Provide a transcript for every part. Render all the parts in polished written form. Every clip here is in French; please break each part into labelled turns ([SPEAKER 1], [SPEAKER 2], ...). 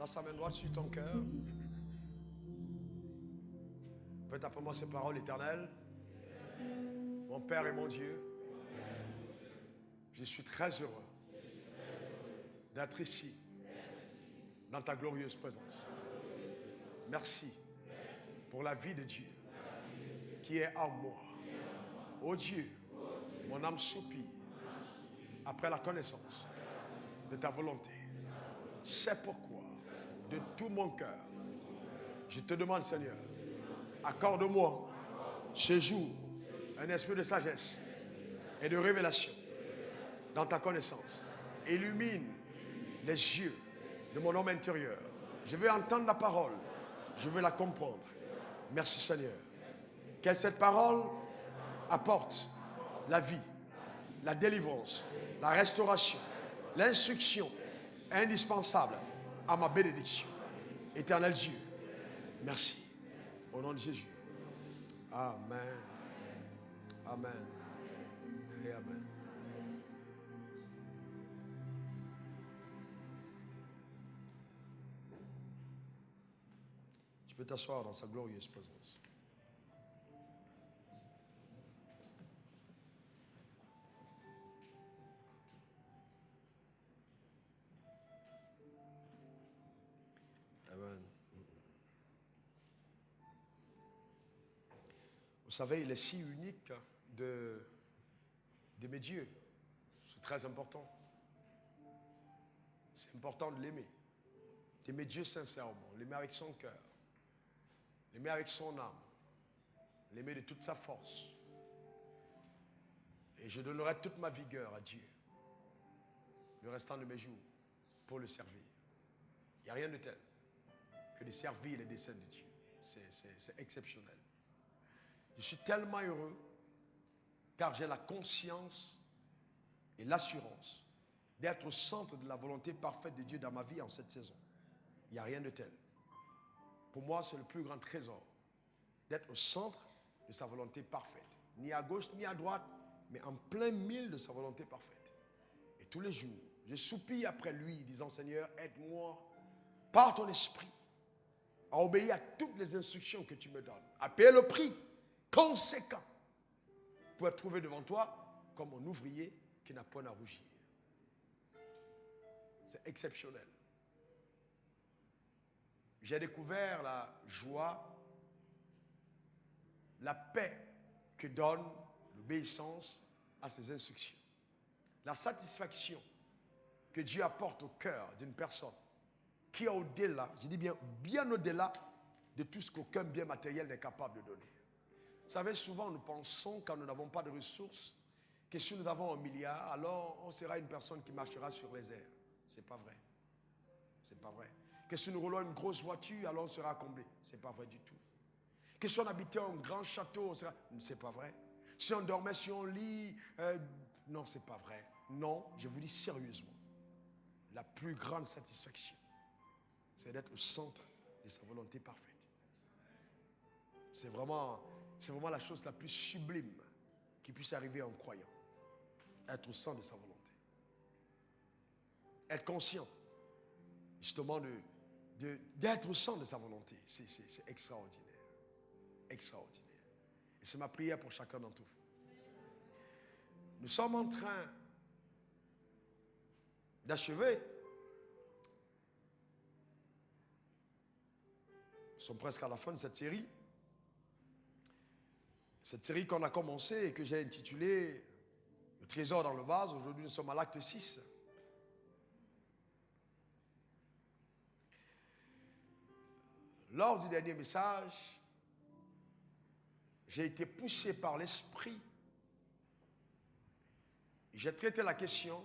[SPEAKER 1] Passe sa main droite sur ton cœur. Faites après moi ces paroles éternelles. Mon Père et mon Dieu, je suis très heureux d'être ici, dans ta glorieuse présence. Merci pour la vie de Dieu qui est en moi. Ô Dieu, mon âme soupire après la connaissance de ta volonté. C'est pourquoi, de tout mon cœur, je te demande, Seigneur, accorde-moi ce jour un esprit de sagesse et de révélation dans ta connaissance. Illumine les yeux de mon homme intérieur. Je veux entendre la parole. Je veux la comprendre. Merci Seigneur. Que cette parole apporte la vie, la délivrance, la restauration, l'instruction indispensable à ma bénédiction. Éternel Dieu, merci. Au nom de Jésus. Amen. Amen. Et amen. Tu peux t'asseoir dans sa glorieuse présence. Amen. Vous savez, il est si unique d'aimer Dieu. C'est très important. C'est important de l'aimer. D'aimer Dieu sincèrement, l'aimer avec son cœur, l'aimer avec son âme, l'aimer de toute sa force. Et je donnerai toute ma vigueur à Dieu, le restant de mes jours, pour le servir. Il n'y a rien de tel que de servir les desseins de Dieu. C'est exceptionnel. Je suis tellement heureux car j'ai la conscience et l'assurance d'être au centre de la volonté parfaite de Dieu dans ma vie en cette saison. Il n'y a rien de tel. Pour moi, c'est le plus grand trésor d'être au centre de sa volonté parfaite. Ni à gauche, ni à droite, mais en plein milieu de sa volonté parfaite. Et tous les jours, je soupire après lui, disant, Seigneur, aide-moi par ton esprit à obéir à toutes les instructions que tu me donnes, à payer le prix conséquent pour être trouvé devant toi comme un ouvrier qui n'a point à rougir. C'est exceptionnel. J'ai découvert la joie, la paix que donne l'obéissance à ses instructions. La satisfaction que Dieu apporte au cœur d'une personne qui est au-delà, je dis bien au-delà de tout ce qu'aucun bien matériel n'est capable de donner. Vous savez, souvent nous pensons, quand nous n'avons pas de ressources, que si nous avons 1 milliard, alors on sera une personne qui marchera sur les airs. Ce n'est pas vrai. Ce n'est pas vrai. Que si nous roulons une grosse voiture, alors on sera comblé. Ce n'est pas vrai du tout. Que si on habitait un grand château, on sera... Ce n'est pas vrai. Si on dormait sur un lit, non, ce n'est pas vrai. Non, je vous dis sérieusement, la plus grande satisfaction, c'est d'être au centre de sa volonté parfaite. C'est vraiment la chose la plus sublime qui puisse arriver à un croyant. Être au centre de sa volonté. Être conscient, justement, d'être au centre de sa volonté. C'est extraordinaire. Extraordinaire. Et c'est ma prière pour chacun d'entre vous. Nous sommes en train d'achever. Nous sommes presque à la fin de cette série. Cette série qu'on a commencée et que j'ai intitulée Le trésor dans le vase. Aujourd'hui, nous sommes à l'acte 6. Lors du dernier message, j'ai été poussé par l'esprit. J'ai traité la question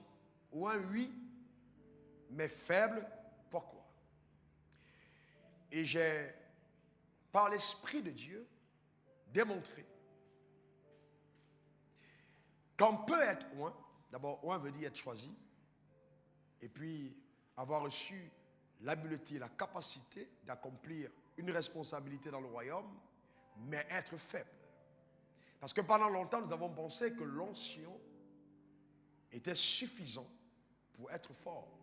[SPEAKER 1] où un oui, mais faible, pourquoi? Et j'ai, par l'esprit de Dieu, démontré qu'on peut être oint. D'abord, oint veut dire être choisi. Et puis, avoir reçu l'habileté, la capacité d'accomplir une responsabilité dans le royaume, mais être faible. Parce que pendant longtemps, nous avons pensé que l'onction était suffisant pour être fort.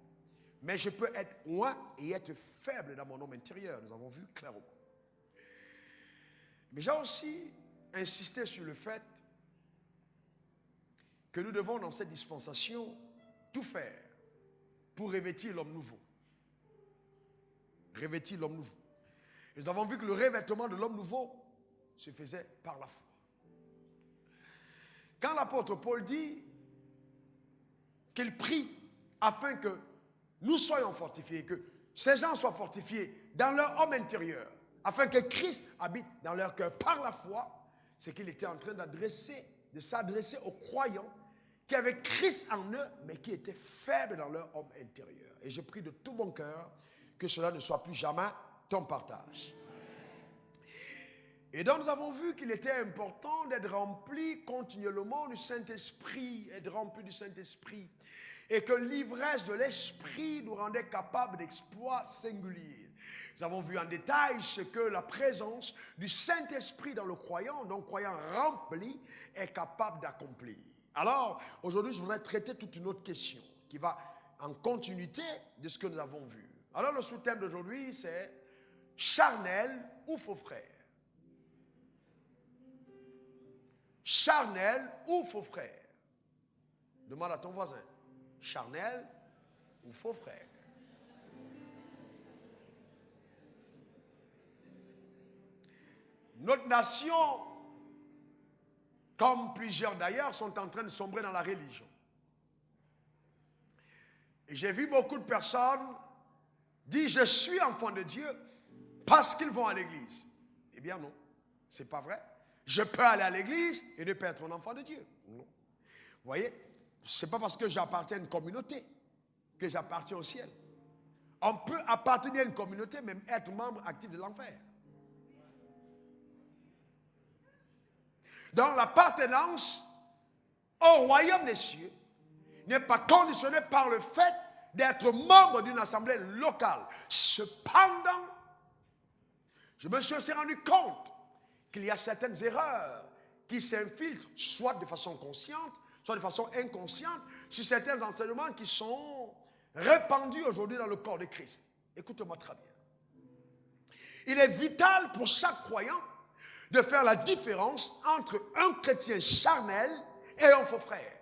[SPEAKER 1] Mais je peux être loin et être faible dans mon homme intérieur. Nous avons vu clairement. Mais j'ai aussi insisté sur le fait que nous devons, dans cette dispensation, tout faire pour revêtir l'homme nouveau. Revêtir l'homme nouveau. Et nous avons vu que le revêtement de l'homme nouveau se faisait par la foi. Quand l'apôtre Paul dit qu'il prie afin que nous soyons fortifiés, que ces gens soient fortifiés dans leur homme intérieur, afin que Christ habite dans leur cœur par la foi, c'est qu'il était en train de s'adresser aux croyants qui avaient Christ en eux, mais qui étaient faibles dans leur homme intérieur. Et je prie de tout mon cœur que cela ne soit plus jamais ton partage. Et donc nous avons vu qu'il était important d'être rempli continuellement du Saint-Esprit, être rempli du Saint-Esprit, et que l'ivresse de l'Esprit nous rendait capables d'exploits singuliers. Nous avons vu en détail ce que la présence du Saint-Esprit dans le croyant, donc croyant rempli, est capable d'accomplir. Alors, aujourd'hui, je voudrais traiter toute une autre question qui va en continuité de ce que nous avons vu. Alors, le sous-thème d'aujourd'hui, c'est charnel ou faux frère. Charnel ou faux frère. Demande à ton voisin. Charnel ou faux frère. Notre nation, comme plusieurs d'ailleurs, sont en train de sombrer dans la religion. Et j'ai vu beaucoup de personnes dire « Je suis enfant de Dieu » parce qu'ils vont à l'église. Eh bien non, ce n'est pas vrai. Je peux aller à l'église et ne pas être un enfant de Dieu. Non. Vous voyez, ce n'est pas parce que j'appartiens à une communauté que j'appartiens au ciel. On peut appartenir à une communauté, même être membre actif de l'enfer. Donc l'appartenance au royaume des cieux n'est pas conditionnée par le fait d'être membre d'une assemblée locale. Cependant, je me suis aussi rendu compte qu'il y a certaines erreurs qui s'infiltrent, soit de façon consciente, soit de façon inconsciente, sur certains enseignements qui sont répandus aujourd'hui dans le corps de Christ. Écoute-moi très bien. Il est vital pour chaque croyant de faire la différence entre un chrétien charnel et un faux frère.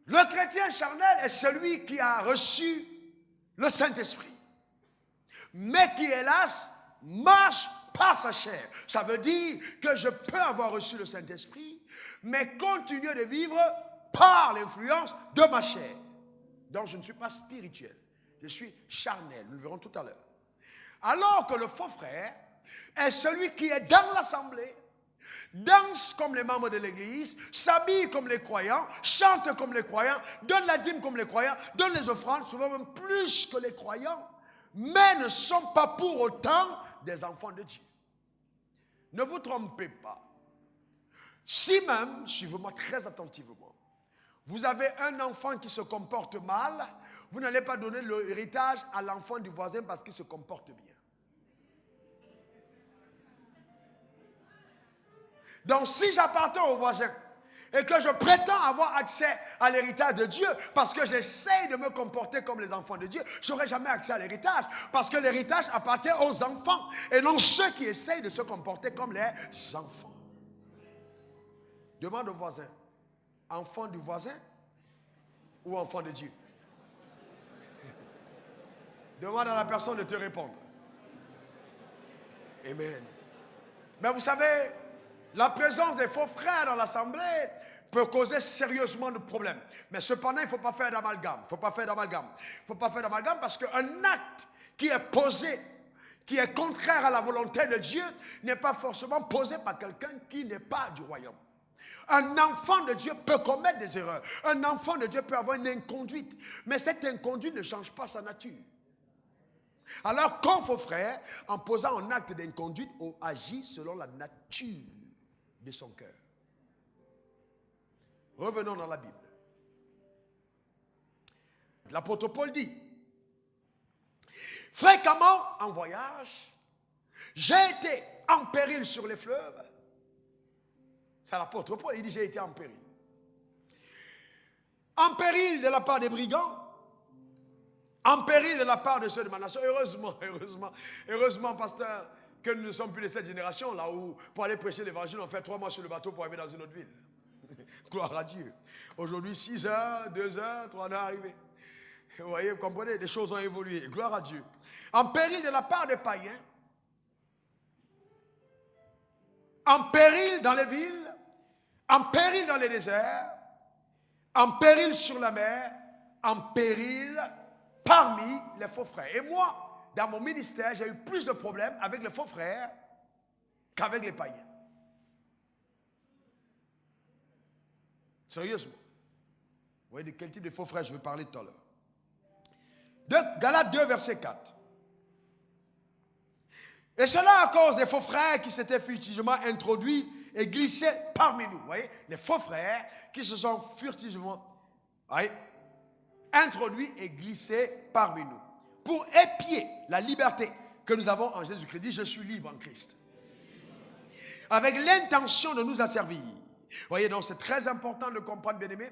[SPEAKER 1] Le chrétien charnel est celui qui a reçu le Saint-Esprit, mais qui, hélas, marche par sa chair. Ça veut dire que je peux avoir reçu le Saint-Esprit, mais continuer de vivre par l'influence de ma chair. Donc je ne suis pas spirituel, je suis charnel, nous le verrons tout à l'heure. Alors que le faux frère est celui qui est dans l'assemblée, danse comme les membres de l'église, s'habille comme les croyants, chante comme les croyants, donne la dîme comme les croyants, donne les offrandes, souvent même plus que les croyants, mais ne sont pas pour autant des enfants de Dieu. Ne vous trompez pas. Si même, suivez-moi très attentivement, vous avez un enfant qui se comporte mal, vous n'allez pas donner l'héritage à l'enfant du voisin parce qu'il se comporte bien. Donc si j'appartiens au voisin et que je prétends avoir accès à l'héritage de Dieu parce que j'essaie de me comporter comme les enfants de Dieu, je n'aurai jamais accès à l'héritage parce que l'héritage appartient aux enfants et non ceux qui essayent de se comporter comme les enfants. Demande au voisin, enfant du voisin ou enfant de Dieu? Demande à la personne de te répondre. Amen. Mais vous savez, la présence des faux frères dans l'assemblée peut causer sérieusement de problèmes. Mais cependant, il ne faut pas faire d'amalgame. Il ne faut pas faire d'amalgame. Il ne faut pas faire d'amalgame parce qu'un acte qui est posé, qui est contraire à la volonté de Dieu, n'est pas forcément posé par quelqu'un qui n'est pas du royaume. Un enfant de Dieu peut commettre des erreurs. Un enfant de Dieu peut avoir une inconduite. Mais cette inconduite ne change pas sa nature. Alors qu'un faux frère, en posant un acte d'inconduite, agit selon la nature de son cœur. Revenons dans la Bible. L'apôtre Paul dit, fréquemment en voyage, j'ai été en péril sur les fleuves. C'est l'apôtre Paul, il dit j'ai été en péril. en péril de la part des brigands, en péril de la part de ceux de ma nation. Heureusement, pasteur, que nous ne sommes plus de cette génération, là où, pour aller prêcher l'évangile, on fait 3 mois sur le bateau pour arriver dans une autre ville. Gloire à Dieu. Aujourd'hui, 6 heures, 2 heures, 3 heures arrivés. Vous voyez, vous comprenez, les choses ont évolué. Gloire à Dieu. En péril de la part des païens, en péril dans les villes, en péril dans les déserts, en péril sur la mer, en péril parmi les faux frères. Et moi, dans mon ministère, j'ai eu plus de problèmes avec les faux frères qu'avec les païens. Sérieusement. Vous voyez de quel type de faux frères je vais parler tout à l'heure. Galates 2, verset 4. Et cela à cause des faux frères qui s'étaient furtivement introduits et glissés parmi nous. Vous voyez, les faux frères qui se sont furtivement introduits et glissés parmi nous. Pour épier la liberté que nous avons en Jésus-Christ. Dit, je suis libre en Christ. Avec l'intention de nous asservir. Vous voyez, donc c'est très important de comprendre, bien aimé,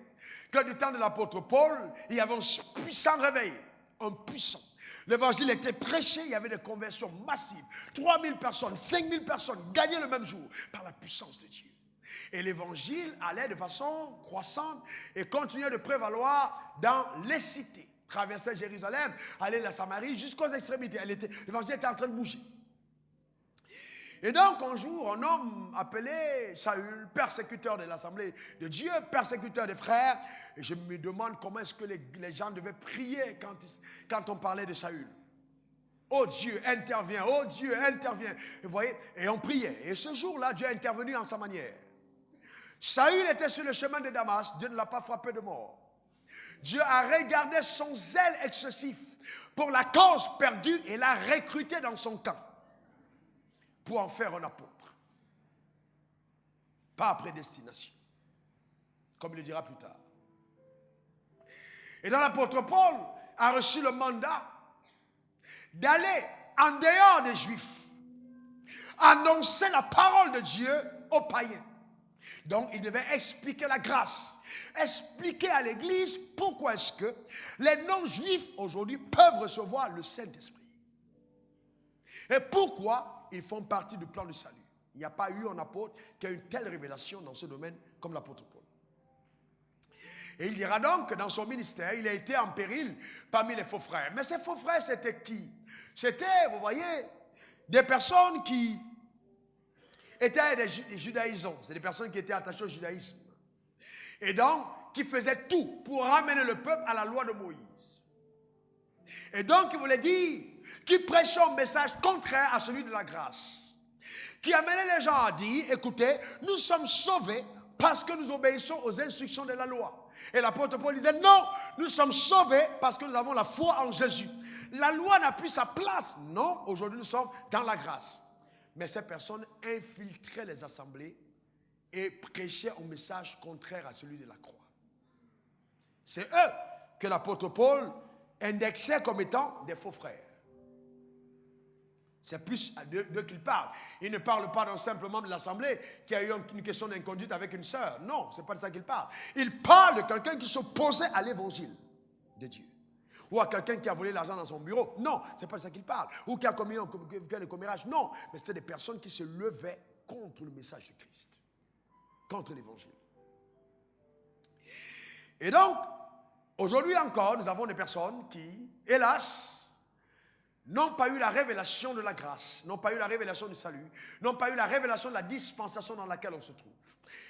[SPEAKER 1] que du temps de l'apôtre Paul, il y avait un puissant réveil. Un puissant. L'évangile était prêché, il y avait des conversions massives. 3000 personnes, 5000 personnes gagnées le même jour par la puissance de Dieu. Et l'évangile allait de façon croissante et continuait de prévaloir dans les cités. Traversait Jérusalem, allait la Samarie jusqu'aux extrémités. L'évangile était en train de bouger. Et donc un jour, un homme appelé Saül, persécuteur de l'assemblée de Dieu, persécuteur des frères, et je me demande comment est-ce que les gens devaient prier quand on parlait de Saül. Oh Dieu, interviens, oh Dieu, interviens. Vous voyez, et on priait. Et ce jour-là, Dieu est intervenu en sa manière. Saül était sur le chemin de Damas, Dieu ne l'a pas frappé de mort. Dieu a regardé son zèle excessif pour la cause perdue et l'a recruté dans son camp pour en faire un apôtre. Pas à prédestination, comme il le dira plus tard. Et dans l'apôtre Paul a reçu le mandat d'aller en dehors des Juifs, annoncer la parole de Dieu aux païens. Donc il devait expliquer la grâce, expliquer à l'Église pourquoi est-ce que les non-juifs aujourd'hui peuvent recevoir le Saint-Esprit. Et pourquoi ils font partie du plan du salut. Il n'y a pas eu un apôtre qui a une telle révélation dans ce domaine comme l'apôtre Paul. Et il dira donc que dans son ministère, il a été en péril parmi les faux frères. Mais ces faux frères, c'était qui? C'était, vous voyez, des personnes qui étaient des judaïsants. C'est des personnes qui étaient attachées au judaïsme. Et donc, qui faisaient tout pour ramener le peuple à la loi de Moïse. Et donc, il voulait dire, qui prêchaient un message contraire à celui de la grâce. Qui amenait les gens à dire, écoutez, nous sommes sauvés parce que nous obéissons aux instructions de la loi. Et l'apôtre Paul disait, non, nous sommes sauvés parce que nous avons la foi en Jésus. La loi n'a plus sa place. Non, aujourd'hui nous sommes dans la grâce. Mais ces personnes infiltraient les assemblées et prêchaient un message contraire à celui de la croix. C'est eux que l'apôtre Paul indexait comme étant des faux frères. C'est plus d'eux qu'il parle. Il ne parle pas d'un simple membre de l'assemblée qui a eu une question d'inconduite avec une sœur. Non, ce n'est pas de ça qu'il parle. Il parle de quelqu'un qui s'opposait à l'évangile de Dieu. Ou à quelqu'un qui a volé l'argent dans son bureau. Non, ce n'est pas de ça qu'il parle. Ou qui a fait le commérage. Non, mais c'était des personnes qui se levaient contre le message de Christ. Contre l'évangile. Et donc, aujourd'hui encore, nous avons des personnes qui, hélas, n'ont pas eu la révélation de la grâce, n'ont pas eu la révélation du salut, n'ont pas eu la révélation de la dispensation dans laquelle on se trouve.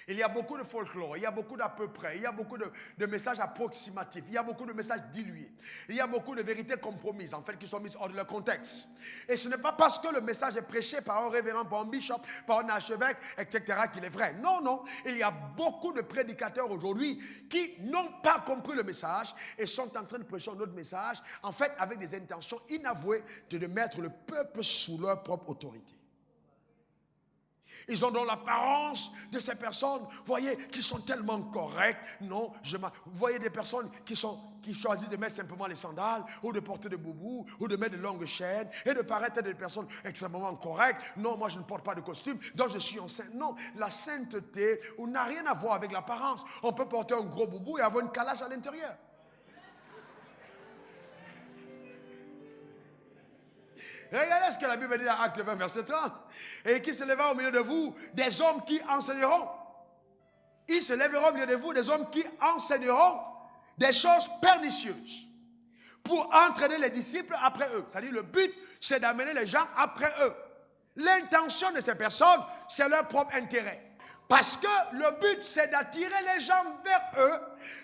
[SPEAKER 1] Il y a beaucoup de folklore, il y a beaucoup d'à peu près, il y a beaucoup de messages approximatifs, il y a beaucoup de messages dilués, il y a beaucoup de vérités compromises, en fait, qui sont mises hors de leur contexte. Et ce n'est pas parce que le message est prêché par un révérend, par un bishop, par un archevêque, etc., qu'il est vrai. Non, non, il y a beaucoup de prédicateurs aujourd'hui qui n'ont pas compris le message et sont en train de prêcher un autre message, en fait, avec des intentions inavouées de mettre le peuple sous leur propre autorité. Ils ont donc l'apparence de ces personnes, vous voyez, qui sont tellement correctes. Non, vous voyez des personnes qui choisissent de mettre simplement les sandales, ou de porter des boubous, ou de mettre de longues chaînes, et de paraître des personnes extrêmement correctes. Non, moi je ne porte pas de costume, donc je suis enceinte. Non, la sainteté n'a rien à voir avec l'apparence. On peut porter un gros boubou et avoir une calage à l'intérieur. Regardez ce que la Bible dit dans Acte 20, verset 30. Et qui se lèvera au milieu de vous des hommes qui enseigneront. Il se lèvera au milieu de vous des hommes qui enseigneront des choses pernicieuses pour entraîner les disciples après eux. C'est-à-dire le but, c'est d'amener les gens après eux. L'intention de ces personnes, c'est leur propre intérêt. Parce que le but, c'est d'attirer les gens vers eux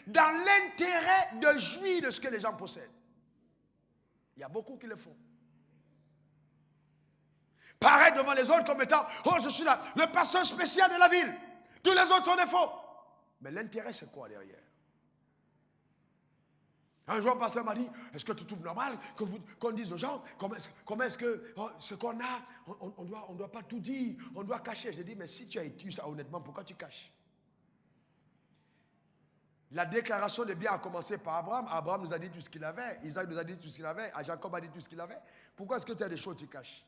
[SPEAKER 1] dans l'intérêt de jouir de ce que les gens possèdent. Il y a beaucoup qui le font. Paraître devant les autres comme étant, oh je suis là, le pasteur spécial de la ville. Tous les autres sont des faux. Mais l'intérêt c'est quoi derrière? Un jour, un pasteur m'a dit, est-ce que tu trouves normal qu'on dise aux gens, comment est-ce que ce qu'on a, on doit pas tout dire, on doit cacher. J'ai dit, mais si tu as étudié ça honnêtement, pourquoi tu caches? La déclaration des biens a commencé par Abraham. Abraham nous a dit tout ce qu'il avait, Isaac nous a dit tout ce qu'il avait, Jacob a dit tout ce qu'il avait. Pourquoi est-ce que tu as des choses que tu caches?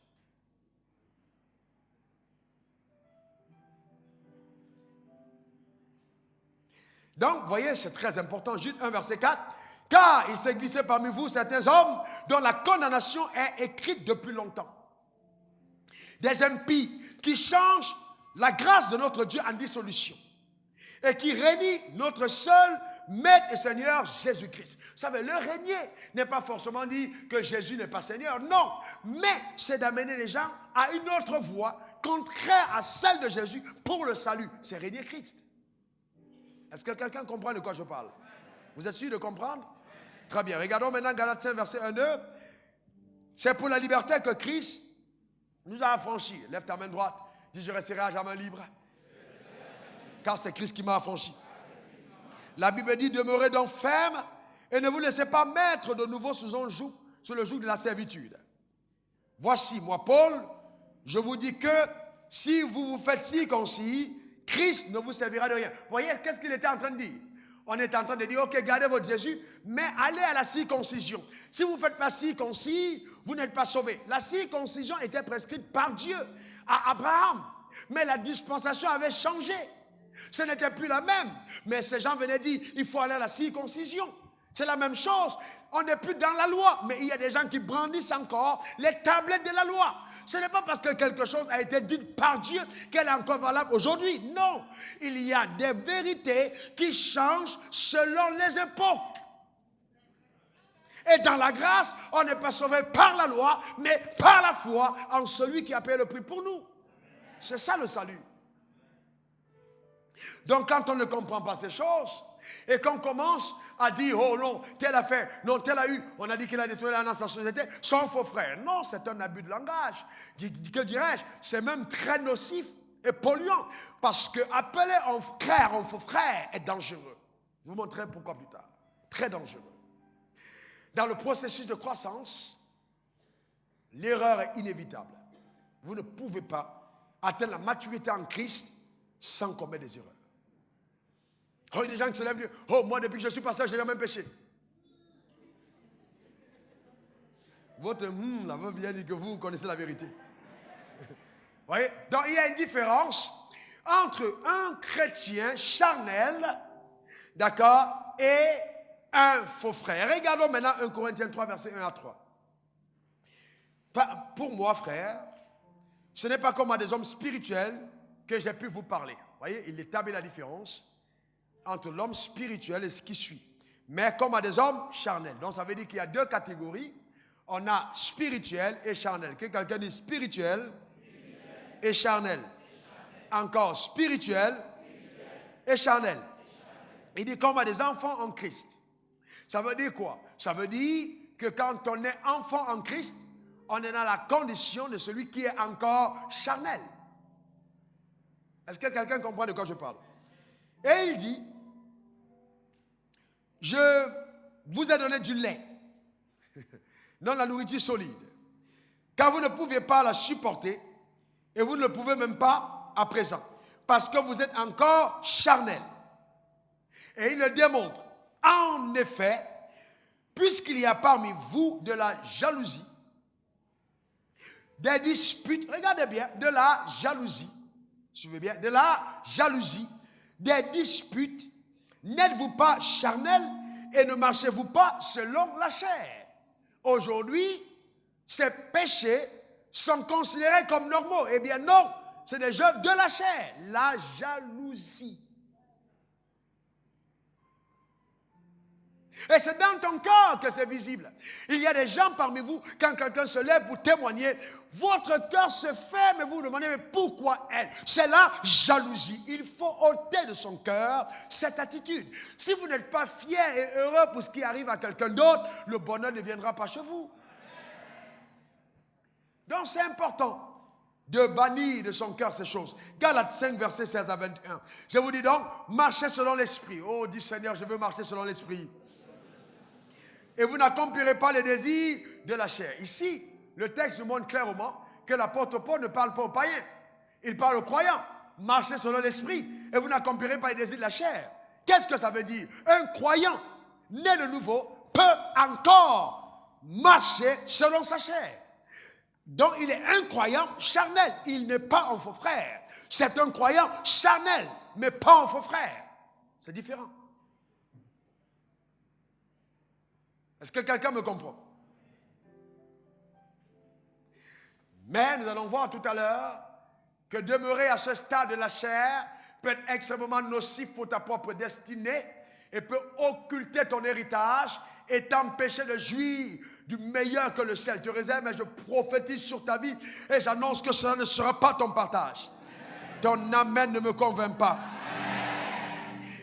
[SPEAKER 1] Donc, vous voyez, c'est très important. Jude 1, verset 4. Car il s'est glissé parmi vous certains hommes dont la condamnation est écrite depuis longtemps. Des impies qui changent la grâce de notre Dieu en dissolution et qui renie notre seul Maître et Seigneur Jésus-Christ. Vous savez, le régner n'est pas forcément dit que Jésus n'est pas Seigneur. Non, mais c'est d'amener les gens à une autre voie contraire à celle de Jésus pour le salut. C'est régner Christ. Est-ce que quelqu'un comprend de quoi je parle? Vous êtes sûr de comprendre? Très bien. Regardons maintenant Galates 5, verset 1, 2. C'est pour la liberté que Christ nous a affranchis. Lève ta main droite. Dis, je resterai à jamais libre. Car c'est Christ qui m'a affranchi. La Bible dit, demeurez donc ferme et ne vous laissez pas mettre de nouveau sous le joug de la servitude. Voici, moi, Paul, je vous dis que si vous vous faites circoncis, Christ ne vous servira de rien. Vous voyez, qu'est-ce qu'il était en train de dire? On était en train de dire, ok, gardez votre Jésus, mais allez à la circoncision. Si vous ne faites pas circoncis, vous n'êtes pas sauvés. La circoncision était prescrite par Dieu à Abraham. Mais la dispensation avait changé. Ce n'était plus la même. Mais ces gens venaient dire, il faut aller à la circoncision. C'est la même chose. On n'est plus dans la loi. Mais il y a des gens qui brandissent encore les tablettes de la loi. Ce n'est pas parce que quelque chose a été dit par Dieu qu'elle est encore valable aujourd'hui. Non. Il y a des vérités qui changent selon les époques. Et dans la grâce, on n'est pas sauvé par la loi, mais par la foi en celui qui a payé le prix pour nous. C'est ça le salut. Donc quand on ne comprend pas ces choses, et qu'on commence à dire, oh non, tel a fait, non, tel a eu, on a dit qu'il a détourné dans sa société, son faux frère. Non, c'est un abus de langage. Que dirais-je? C'est même très nocif et polluant. Parce que appeler un frère, un faux frère, est dangereux. Je vous montrerai pourquoi plus tard. Très dangereux. Dans le processus de croissance, l'erreur est inévitable. Vous ne pouvez pas atteindre la maturité en Christ sans commettre des erreurs. Oh, il y a des gens qui se lèvent et disent, oh, moi, depuis que je suis passé, j'ai jamais péché. Votre la veuve vient dire que vous connaissez la vérité. Vous voyez? Donc, il y a une différence entre un chrétien charnel, d'accord, et un faux frère. Regardons maintenant 1 Corinthiens 3, verset 1 à 3. Pour moi, frère, ce n'est pas comme à des hommes spirituels que j'ai pu vous parler. Vous voyez, il établit la différence entre l'homme spirituel et ce qui suit. Mais comme à des hommes charnels. Donc ça veut dire qu'il y a deux catégories. On a spirituel et charnel. Que quelqu'un dit spirituel et charnel. Encore spirituel et charnel. Il dit comme à des enfants en Christ. Ça veut dire quoi? Ça veut dire que quand on est enfant en Christ, on est dans la condition de celui qui est encore charnel. Est-ce que quelqu'un comprend de quoi je parle? Et il dit, je vous ai donné du lait, non la nourriture solide, car vous ne pouviez pas la supporter et vous ne le pouvez même pas à présent, parce que vous êtes encore charnel. Et il le démontre. En effet, puisqu'il y a parmi vous de la jalousie, des disputes, regardez bien, de la jalousie, suivez bien, de la jalousie, des disputes, n'êtes-vous pas charnel et ne marchez-vous pas selon la chair? Aujourd'hui, ces péchés sont considérés comme normaux. Eh bien non, c'est des œuvres de la chair, la jalousie. Et c'est dans ton cœur que c'est visible. Il y a des gens parmi vous, quand quelqu'un se lève pour témoigner, votre cœur se ferme et vous vous demandez, mais pourquoi elle? C'est la jalousie. Il faut ôter de son cœur cette attitude. Si vous n'êtes pas fier et heureux pour ce qui arrive à quelqu'un d'autre, le bonheur ne viendra pas chez vous. Donc c'est important de bannir de son cœur ces choses. Galates 5, versets 16 à 21. Je vous dis donc, marchez selon l'esprit. Oh, dis Seigneur, je veux marcher selon l'esprit. Et vous n'accomplirez pas les désirs de la chair. Ici, le texte nous montre clairement que l'apôtre Paul ne parle pas aux païens. Il parle aux croyants. Marchez selon l'esprit et vous n'accomplirez pas les désirs de la chair. Qu'est-ce que ça veut dire? Un croyant né de nouveau peut encore marcher selon sa chair. Donc il est un croyant charnel. Il n'est pas un faux frère. C'est un croyant charnel, mais pas un faux frère. C'est différent. Est-ce que quelqu'un me comprend? Mais nous allons voir tout à l'heure que demeurer à ce stade de la chair peut être extrêmement nocif pour ta propre destinée et peut occulter ton héritage et t'empêcher de jouir du meilleur que le ciel te réserve. Mais je prophétise sur ta vie et j'annonce que cela ne sera pas ton partage. Ton amen ne me convainc pas.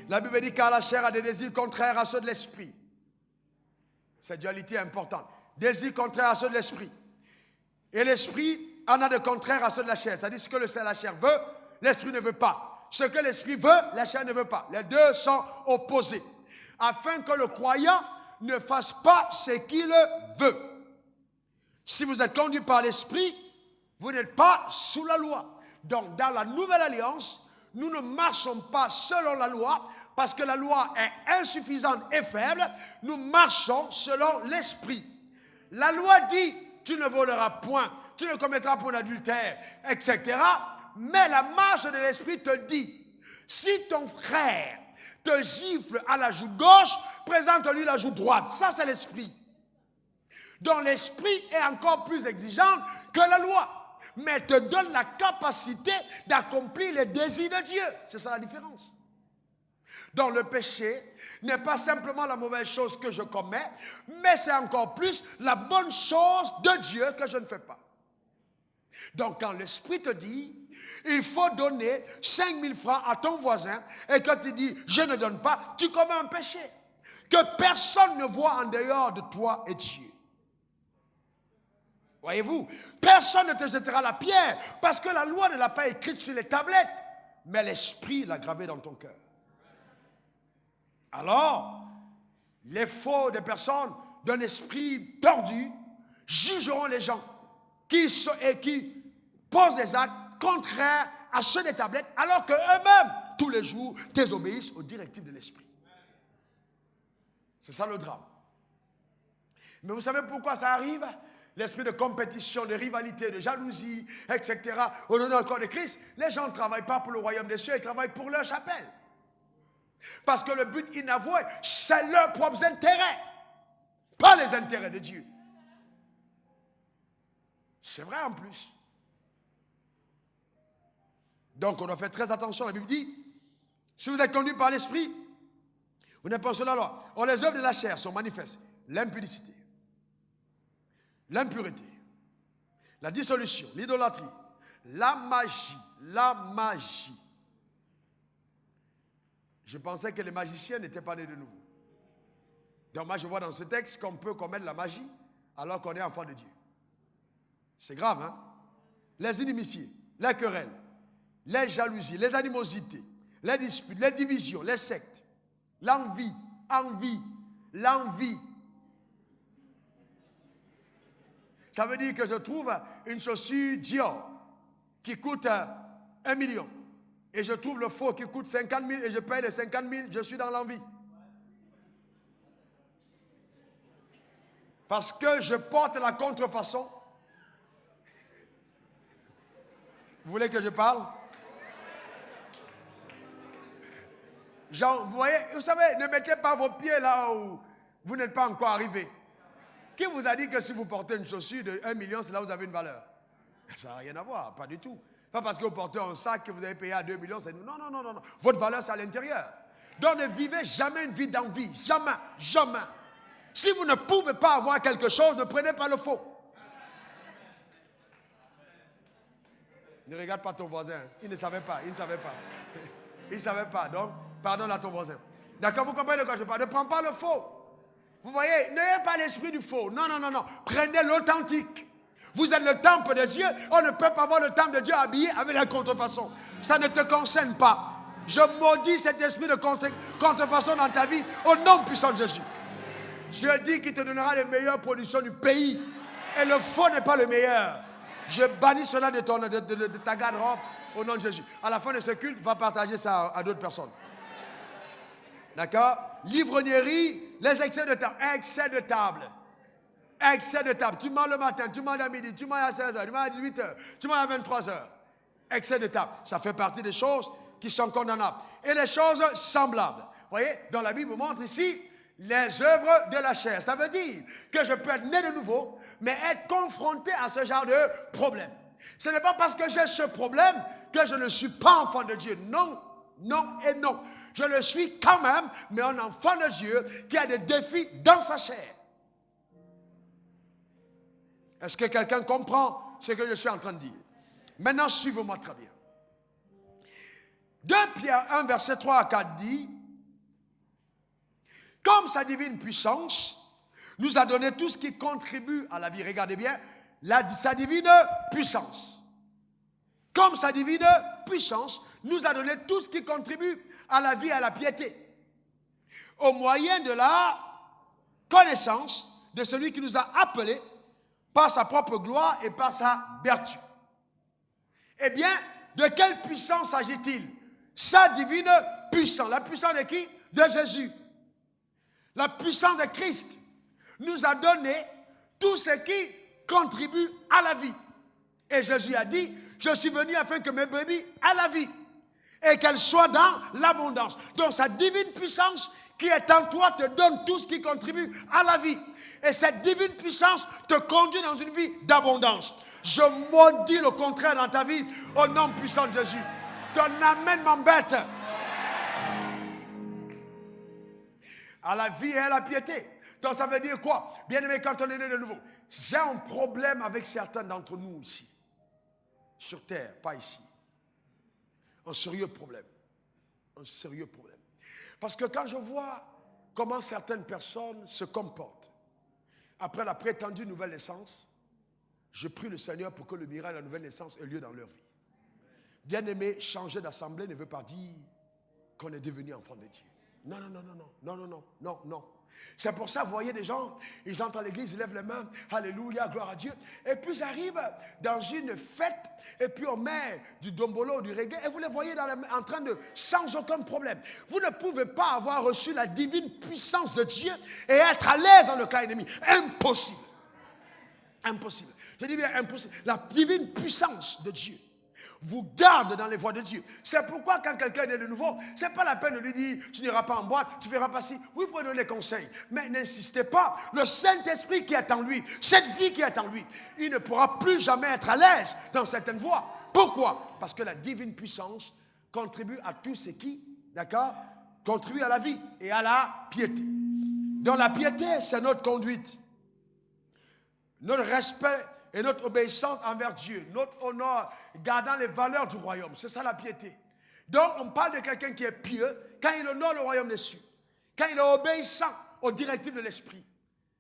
[SPEAKER 1] La Bible dit car la chair a des désirs contraires à ceux de l'esprit. Cette dualité est importante. Désir contraire à ceux de l'esprit. Et l'esprit en a de contraire à ceux de la chair. C'est-à-dire ce que la chair veut, l'esprit ne veut pas. Ce que l'esprit veut, la chair ne veut pas. Les deux sont opposés. Afin que le croyant ne fasse pas ce qu'il veut. Si vous êtes conduit par l'esprit, vous n'êtes pas sous la loi. Donc dans la nouvelle alliance, nous ne marchons pas selon la loi, parce que la loi est insuffisante et faible, nous marchons selon l'esprit. La loi dit, tu ne voleras point, tu ne commettras point d'adultère, etc. Mais la marche de l'esprit te dit, si ton frère te gifle à la joue gauche, présente-lui la joue droite. Ça, c'est l'esprit. Donc l'esprit est encore plus exigeant que la loi, mais te donne la capacité d'accomplir les désirs de Dieu. C'est ça la différence. Donc le péché n'est pas simplement la mauvaise chose que je commets, mais c'est encore plus la bonne chose de Dieu que je ne fais pas. Donc quand l'esprit te dit, il faut donner 5 000 francs à ton voisin, et quand tu dis, je ne donne pas, tu commets un péché que personne ne voit en dehors de toi et Dieu. Voyez-vous, personne ne te jettera la pierre, parce que la loi ne l'a pas écrite sur les tablettes, mais l'esprit l'a gravée dans ton cœur. Alors, les faux des personnes d'un esprit tordu jugeront les gens qui posent des actes contraires à ceux des tablettes, alors qu'eux-mêmes, tous les jours, désobéissent aux directives de l'esprit. C'est ça le drame. Mais vous savez pourquoi ça arrive? L'esprit de compétition, de rivalité, de jalousie, etc. Au nom du corps de Christ, les gens ne travaillent pas pour le royaume des cieux, ils travaillent pour leur chapelle. Parce que le but inavoué, c'est leurs propres intérêts, pas les intérêts de Dieu. C'est vrai en plus. Donc on doit faire très attention. La Bible dit, si vous êtes conduit par l'esprit, vous n'êtes pas sous la loi. Or les œuvres de la chair sont manifestes. L'impudicité, l'impureté, la dissolution, l'idolâtrie, la magie. Je pensais que les magiciens n'étaient pas nés de nouveau. Donc moi je vois dans ce texte qu'on peut commettre la magie alors qu'on est enfant de Dieu. C'est grave, hein? Les inimitiés, les querelles, les jalousies, les animosités, les disputes, les divisions, les sectes, l'envie. Ça veut dire que je trouve une chaussure Dior qui coûte 1 million, et je trouve le faux qui coûte 50 000 et je paye les 50 000, je suis dans l'envie. Parce que je porte la contrefaçon. Vous voulez que je parle? Genre, vous savez, ne mettez pas vos pieds là où vous n'êtes pas encore arrivé. Qui vous a dit que si vous portez une chaussure de 1 million, c'est là où vous avez une valeur? Ça n'a rien à voir, pas du tout. Pas parce que vous portez un sac que vous avez payé à 2 millions, c'est nous. Non, non, non, non, non. Votre valeur, c'est à l'intérieur. Donc ne vivez jamais une vie d'envie. Jamais, jamais. Si vous ne pouvez pas avoir quelque chose, ne prenez pas le faux. Ne regarde pas ton voisin. Il ne savait pas, il ne savait pas. Il ne savait pas, donc pardonne à ton voisin. D'accord, vous comprenez de quoi je parle? Ne prends pas le faux. Vous voyez, n'ayez pas l'esprit du faux. Non, non, non, non. Prenez l'authentique. Vous êtes le temple de Dieu. On ne peut pas voir le temple de Dieu habillé avec la contrefaçon. Ça ne te concerne pas. Je maudis cet esprit de contrefaçon dans ta vie au nom puissant de Jésus. Je dis qu'il te donnera les meilleures productions du pays. Et le faux n'est pas le meilleur. Je bannis cela de ta garde-robe au nom de Jésus. À la fin de ce culte, va partager ça à d'autres personnes. D'accord? L'ivrognerie, les excès de table. Excès de table. Excès de table. Tu manges le matin, tu manges à midi, tu manges à 16h, tu manges à 18h, tu manges à 23h. Excès de table. Ça fait partie des choses qui sont condamnables. Et les choses semblables. Vous voyez, dans la Bible, montre ici les œuvres de la chair. Ça veut dire que je peux être né de nouveau, mais être confronté à ce genre de problème. Ce n'est pas parce que j'ai ce problème que je ne suis pas enfant de Dieu. Non, non et non. Je le suis quand même, mais un enfant de Dieu qui a des défis dans sa chair. Est-ce que quelqu'un comprend ce que je suis en train de dire? Maintenant, suivez-moi très bien. 2 Pierre 1, verset 3 à 4 dit, « Comme sa divine puissance nous a donné tout ce qui contribue à la vie. » Regardez bien, sa divine puissance. Comme sa divine puissance nous a donné tout ce qui contribue à la vie et à la piété. Au moyen de la connaissance de celui qui nous a appelés par sa propre gloire et par sa vertu. Eh bien, de quelle puissance s'agit-il? Sa divine puissance. La puissance de qui? De Jésus. La puissance de Christ nous a donné tout ce qui contribue à la vie. Et Jésus a dit, je suis venu afin que mes brebis aient la vie et qu'elles soient dans l'abondance. Donc sa divine puissance qui est en toi te donne tout ce qui contribue à la vie. Et cette divine puissance te conduit dans une vie d'abondance. Je maudis le contraire dans ta vie au nom puissant de Jésus. Ton amen m'embête. À la vie et à la piété. Donc ça veut dire quoi? Bien aimé, quand on est né de nouveau. J'ai un problème avec certains d'entre nous ici. Sur terre, pas ici. Un sérieux problème. Un sérieux problème. Parce que quand je vois comment certaines personnes se comportent après la prétendue nouvelle naissance, je prie le Seigneur pour que le miracle de la nouvelle naissance ait lieu dans leur vie. Bien-aimé, changer d'assemblée ne veut pas dire qu'on est devenu enfant de Dieu. Non, non, non, non, non, non, non, non, non, non. C'est pour ça, vous voyez des gens, ils entrent à l'église, ils lèvent les mains, alléluia, gloire à Dieu. Et puis ils arrivent dans une fête, et puis on met du dombolo, du reggae, et vous les voyez en train de, sans aucun problème. Vous ne pouvez pas avoir reçu la divine puissance de Dieu et être à l'aise dans le cas ennemi. Impossible. Impossible. Je dis bien impossible. La divine puissance de Dieu vous garde dans les voies de Dieu. C'est pourquoi quand quelqu'un est de nouveau, ce n'est pas la peine de lui dire, tu n'iras pas en boîte, tu ne feras pas ci. Vous pouvez donner les conseils, mais n'insistez pas. Le Saint-Esprit qui est en lui, cette vie qui est en lui, il ne pourra plus jamais être à l'aise dans certaines voies. Pourquoi? Parce que la divine puissance contribue à tout ce qui, d'accord, contribue à la vie et à la piété. Dans la piété, c'est notre conduite, notre respect et notre obéissance envers Dieu, notre honneur, gardant les valeurs du royaume. C'est ça la piété. Donc, on parle de quelqu'un qui est pieux quand il honore le royaume des cieux, quand il est obéissant aux directives de l'esprit.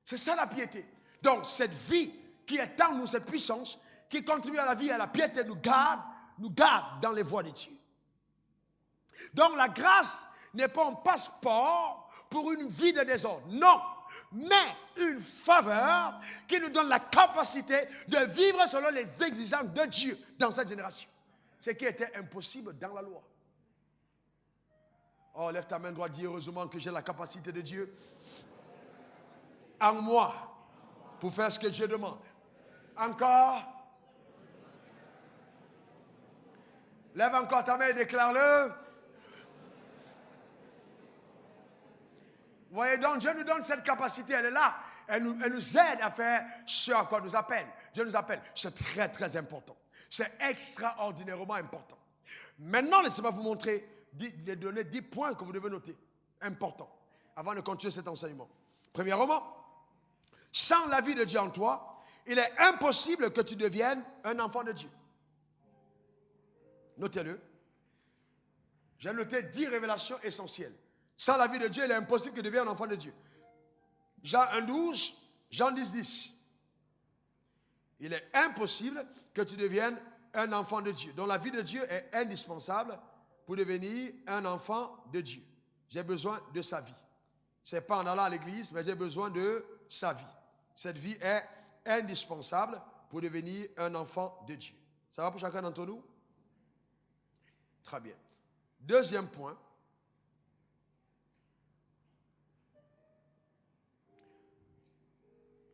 [SPEAKER 1] C'est ça la piété. Donc, cette vie qui est en nous, cette puissance, qui contribue à la vie et à la piété, nous garde dans les voies de Dieu. Donc, la grâce n'est pas un passeport pour une vie de désordre. Non. Mais une faveur qui nous donne la capacité de vivre selon les exigences de Dieu dans cette génération. ce qui était impossible dans la loi. Oh, lève ta main droite, dis heureusement que j'ai la capacité de Dieu en moi pour faire ce que Dieu demande. Encore. Lève encore ta main et déclare-le. Voyez donc, Dieu nous donne cette capacité, elle est là. Elle nous aide à faire ce à quoi nous appelle. Dieu nous appelle. C'est très, très important. C'est extraordinairement important. Maintenant, laissez-moi vous montrer, donner 10 points que vous devez noter. Importants. Avant de continuer cet enseignement. Premièrement, sans la vie de Dieu en toi, il est impossible que tu deviennes un enfant de Dieu. Notez-le. J'ai noté 10 révélations essentielles. Sans la vie de Dieu, il est impossible que tu deviennes un enfant de Dieu. Jean 1,12, Jean 10,10. Il est impossible que tu deviennes un enfant de Dieu. Donc la vie de Dieu est indispensable pour devenir un enfant de Dieu. J'ai besoin de sa vie. Ce n'est pas en allant à l'église, mais j'ai besoin de sa vie. Cette vie est indispensable pour devenir un enfant de Dieu. Ça va pour chacun d'entre nous? Très bien. Deuxième point.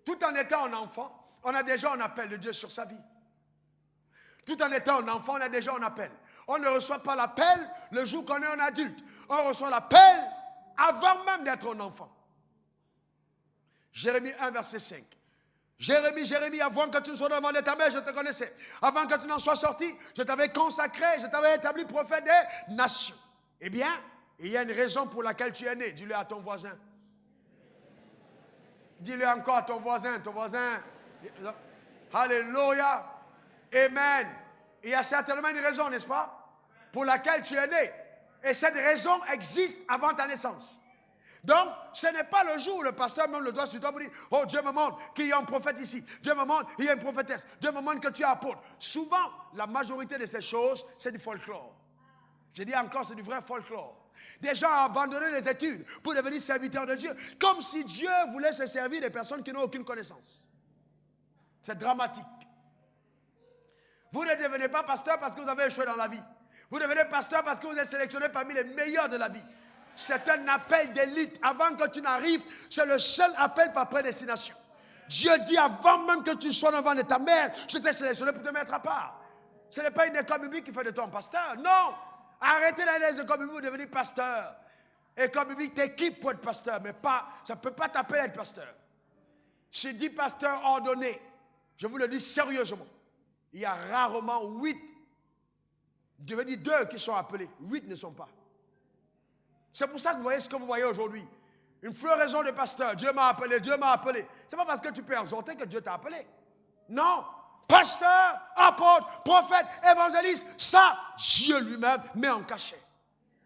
[SPEAKER 1] Tout en étant un enfant, on a déjà un appel de Dieu sur sa vie. Tout en étant un enfant, on a déjà un appel. On ne reçoit pas l'appel le jour qu'on est un adulte. On reçoit l'appel avant même d'être un enfant. Jérémie 1, verset 5. Jérémie, avant que tu ne sois devant de ta mère, je te connaissais. Avant que tu n'en sois sorti, je t'avais consacré, je t'avais établi prophète des nations. Eh bien, il y a une raison pour laquelle tu es né. Dis-le à ton voisin. Dis-le encore à ton voisin. Alléluia. Amen. Il y a certainement une raison, n'est-ce pas, pour laquelle tu es né. Et cette raison existe avant ta naissance. Donc, ce n'est pas le jour où le pasteur même le doigt sur toi pour dire « Oh, Dieu me montre qu'il y a un prophète ici. Dieu me montre qu'il y a une prophétesse. Dieu me montre que tu es apôtre. » Souvent, la majorité de ces choses, c'est du folklore. Je dis encore, c'est du vrai folklore. Des gens ont abandonné les études pour devenir serviteurs de Dieu, comme si Dieu voulait se servir des personnes qui n'ont aucune connaissance. C'est dramatique. Vous ne devenez pas pasteur parce que vous avez échoué dans la vie. Vous devenez pasteur parce que vous êtes sélectionné parmi les meilleurs de la vie. C'est un appel d'élite. Avant que tu n'arrives, c'est le seul appel par prédestination. Dieu dit avant même que tu sois devant de ta mère, je t'ai sélectionné pour te mettre à part. Ce n'est pas une école biblique qui fait de toi un pasteur. Non. Arrêtez d'aller dans les écoles bibliques pour devenir pasteur. École biblique t'équipe pour être pasteur, mais pas, ça ne peut pas t'appeler à être pasteur. Je dis pasteur ordonné. Je vous le dis sérieusement. Il y a rarement 8, je veux dire 2 qui sont appelés. 8 ne sont pas. C'est pour ça que vous voyez ce que vous voyez aujourd'hui. Une floraison de pasteurs. Dieu m'a appelé, Dieu m'a appelé. Ce n'est pas parce que tu peux exhorter que Dieu t'a appelé. Non. Pasteur, apôtre, prophète, évangéliste, ça, Dieu lui-même met en cachet.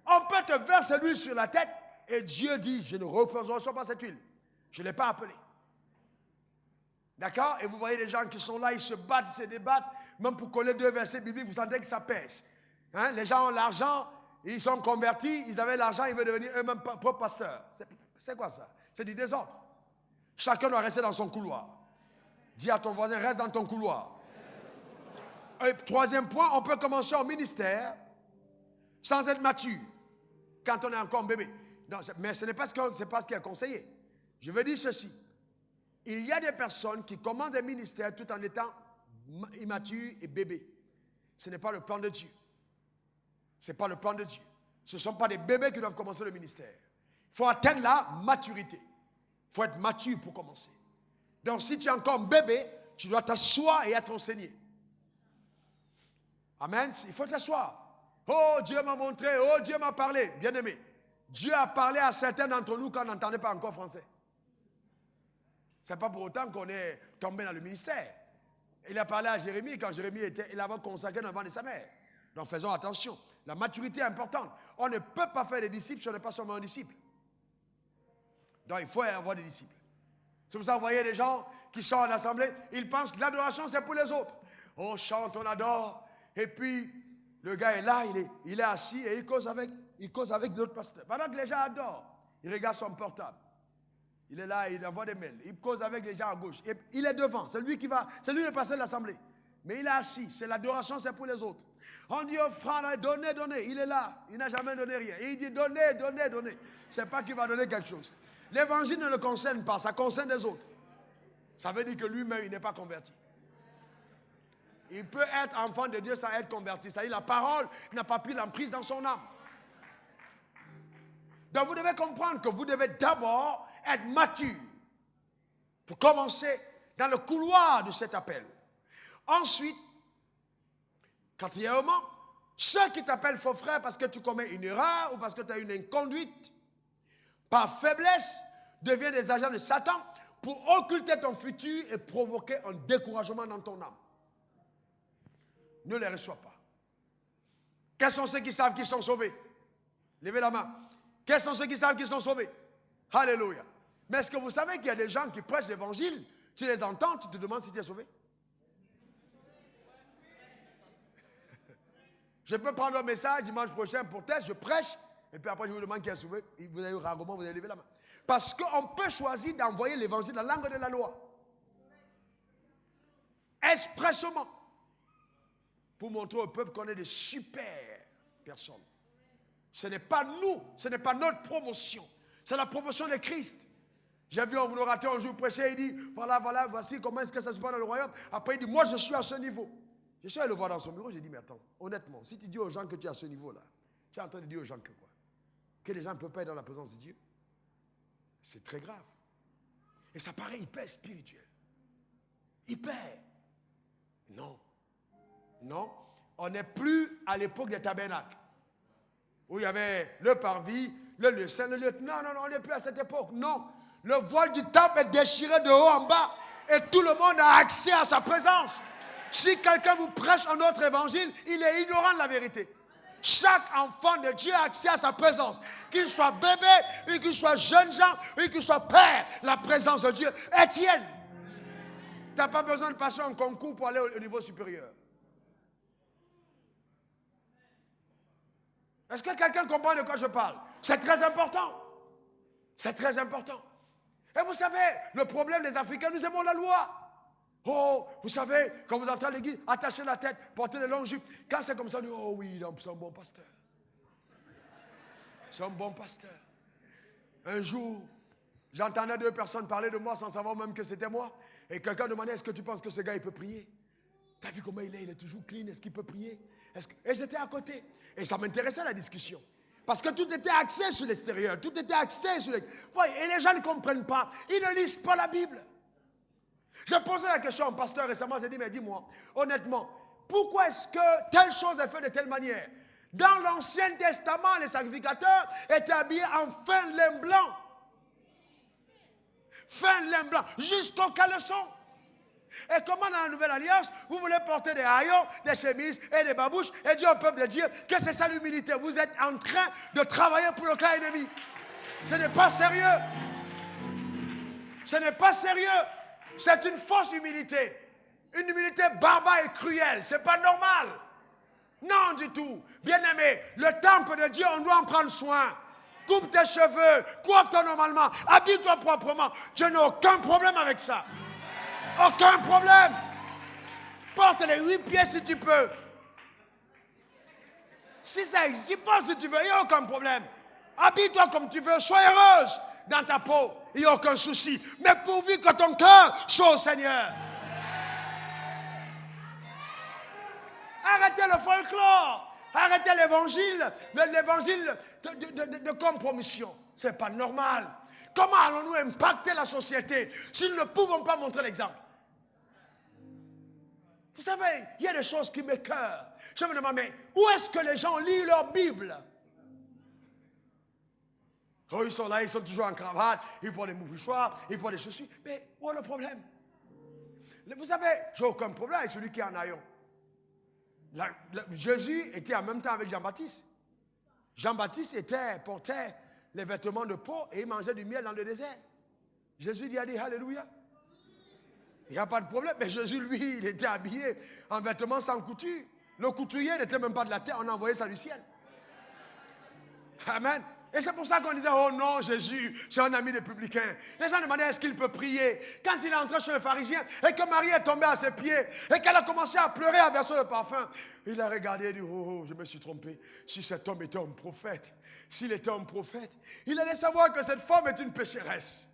[SPEAKER 1] On peut te verser l'huile sur la tête et Dieu dit, je ne reçois pas cette huile. Je ne l'ai pas appelé. D'accord? Et vous voyez les gens qui sont là, ils se battent, ils se débattent. Même pour coller 2 versets bibliques, vous sentez que ça pèse. Hein? Les gens ont l'argent, ils sont convertis, ils avaient l'argent, ils veulent devenir eux-mêmes propres pasteurs. C'est quoi ça? C'est du désordre. Chacun doit rester dans son couloir. Dis à ton voisin, reste dans ton couloir. Et troisième point, on peut commencer au ministère sans être mature, quand on est encore un bébé. Non, mais ce n'est pas ce qui est conseillé. Je veux dire ceci. Il y a des personnes qui commencent des ministères tout en étant immatures et bébés. Ce n'est pas le plan de Dieu. Ce n'est pas le plan de Dieu. Ce ne sont pas des bébés qui doivent commencer le ministère. Il faut atteindre la maturité. Il faut être mature pour commencer. Donc si tu es encore un bébé, tu dois t'asseoir et être enseigné. Amen. Il faut t'asseoir. Oh, Dieu m'a montré, oh, Dieu m'a parlé. Bien-aimé, Dieu a parlé à certains d'entre nous quand on n'entendait pas encore français. Ce n'est pas pour autant qu'on est tombé dans le ministère. Il a parlé à Jérémie quand Jérémie il avait consacré devant de sa mère. Donc faisons attention. La maturité est importante. On ne peut pas faire des disciples si on n'est pas seulement un disciple. Donc il faut avoir des disciples. C'est pour ça que vous voyez des gens qui sont en assemblée, ils pensent que l'adoration c'est pour les autres. On chante, on adore, et puis le gars est là, il est assis et il cause avec d'autres pasteurs. Pendant que les gens adorent, il regarde son portable. Il est là, il envoie des mails. Il cause avec les gens à gauche. Et il est devant. C'est lui le pasteur de l'assemblée. Mais il est assis. C'est l'adoration, c'est pour les autres. On dit offrande, donnez, donnez. Il est là. Il n'a jamais donné rien. Et il dit donnez, donnez, donnez. Ce n'est pas qu'il va donner quelque chose. L'évangile ne le concerne pas. Ça concerne les autres. Ça veut dire que lui-même, il n'est pas converti. Il peut être enfant de Dieu sans être converti. Ça veut dire la parole n'a pas pris l'emprise dans son âme. Donc vous devez comprendre que vous devez d'abord être mature pour commencer dans le couloir de cet appel. Ensuite, quatrièmement, ceux qui t'appellent faux frère parce que tu commets une erreur ou parce que tu as une inconduite, par faiblesse, deviennent des agents de Satan pour occulter ton futur et provoquer un découragement dans ton âme. Ne les reçois pas. Quels sont ceux qui savent qu'ils sont sauvés? Levez la main. Quels sont ceux qui savent qu'ils sont sauvés? Alléluia. Mais est-ce que vous savez qu'il y a des gens qui prêchent l'évangile, tu les entends, tu te demandes si tu es sauvé? Je peux prendre un message dimanche prochain pour test, je prêche, et puis après je vous demande qui est sauvé. Vous avez rarement, vous avez levé la main. Parce qu'on peut choisir d'envoyer l'évangile dans la langue de la loi. Expressément. Pour montrer au peuple qu'on est des super personnes. Ce n'est pas nous, ce n'est pas notre promotion. C'est la promotion de Christ. J'ai vu un orateur un jour prêcher, il dit, voilà, voici comment est-ce que ça se passe dans le royaume. Après il dit, moi je suis à ce niveau. Je suis allé le voir dans son bureau, j'ai dit, mais attends, honnêtement, si tu dis aux gens que tu es à ce niveau-là, tu es en train de dire aux gens que quoi? Que les gens ne peuvent pas être dans la présence de Dieu. C'est très grave. Et ça paraît hyper spirituel. Hyper. Non. Non. On n'est plus à l'époque des tabernacles. Où il y avait le parvis, le lieu saint, le lieu... Non, on n'est plus à cette époque. Non. Le voile du temple est déchiré de haut en bas. Et tout le monde a accès à sa présence. Si quelqu'un vous prêche un autre évangile, il est ignorant de la vérité. Chaque enfant de Dieu a accès à sa présence. Qu'il soit bébé, ou qu'il soit jeune gens, ou qu'il soit père, la présence de Dieu est tienne. Tu n'as pas besoin de passer un concours pour aller au niveau supérieur. Est-ce que quelqu'un comprend de quoi je parle? C'est très important. C'est très important. Et vous savez, le problème des Africains, nous aimons la loi. Oh, vous savez, quand vous entrez à l'église, attachez la tête, portez les longues jupes. Quand c'est comme ça, on dit, oh oui, c'est un bon pasteur. C'est un bon pasteur. Un jour, j'entendais deux personnes parler de moi sans savoir même que c'était moi. Et quelqu'un demandait, est-ce que tu penses que ce gars, il peut prier? Tu as vu comment il est toujours clean, est-ce qu'il peut prier? Et j'étais à côté. Et ça m'intéressait la discussion. Parce que tout était axé sur l'extérieur, tout était axé sur l'extérieur. Et les gens ne comprennent pas, ils ne lisent pas la Bible. J'ai posé la question au pasteur récemment, j'ai dit, mais dis-moi, honnêtement, pourquoi est-ce que telle chose est faite de telle manière? Dans l'Ancien Testament, les sacrificateurs étaient habillés en fin lin blanc. Fin lin blanc, jusqu'au caleçon. Et comment dans la Nouvelle Alliance, vous voulez porter des haillons, des chemises et des babouches et dire au peuple de Dieu que c'est ça l'humilité. Vous êtes en train de travailler pour le cas ennemi. Ce n'est pas sérieux. Ce n'est pas sérieux. C'est une fausse humilité. Une humilité barbare et cruelle. Ce n'est pas normal. Non du tout. Bien-aimé, le temple de Dieu, on doit en prendre soin. Coupe tes cheveux, coiffe-toi normalement, habille-toi proprement. Je n'ai aucun problème avec ça. Aucun problème. Porte les 8 pieds si tu peux. Si ça existe pas, si tu veux, il n'y a aucun problème. Habille-toi comme tu veux, sois heureuse dans ta peau. Il n'y a aucun souci. Mais pourvu que ton cœur soit au Seigneur. Arrêtez le folklore. Arrêtez l'évangile de compromission. Ce n'est pas normal. Comment allons-nous impacter la société si nous ne pouvons pas montrer l'exemple? Vous savez, il y a des choses qui m'écœurent. Je me demande, mais où est-ce que les gens lisent leur Bible? Oh, ils sont là, ils sont toujours en cravate, ils portent des mouchoirs, ils portent des chaussures. Mais où est le problème? Vous savez, j'ai aucun problème avec celui qui est en haillons. Jésus était en même temps avec Jean-Baptiste. Jean-Baptiste portait les vêtements de peau et il mangeait du miel dans le désert. Jésus lui a dit Alléluia. Il n'y a pas de problème. Mais Jésus, lui, il était habillé en vêtements sans couture. Le couturier n'était même pas de la terre, on a envoyé ça du ciel. Amen. Et c'est pour ça qu'on disait, oh non, Jésus, c'est un ami des publicains. Les gens demandaient, est-ce qu'il peut prier? Quand il est entré chez le pharisien et que Marie est tombée à ses pieds et qu'elle a commencé à pleurer à verser le parfum, il a regardé et dit, oh, je me suis trompé. Si cet homme était un prophète, s'il était un prophète, il allait savoir que cette femme est une pécheresse.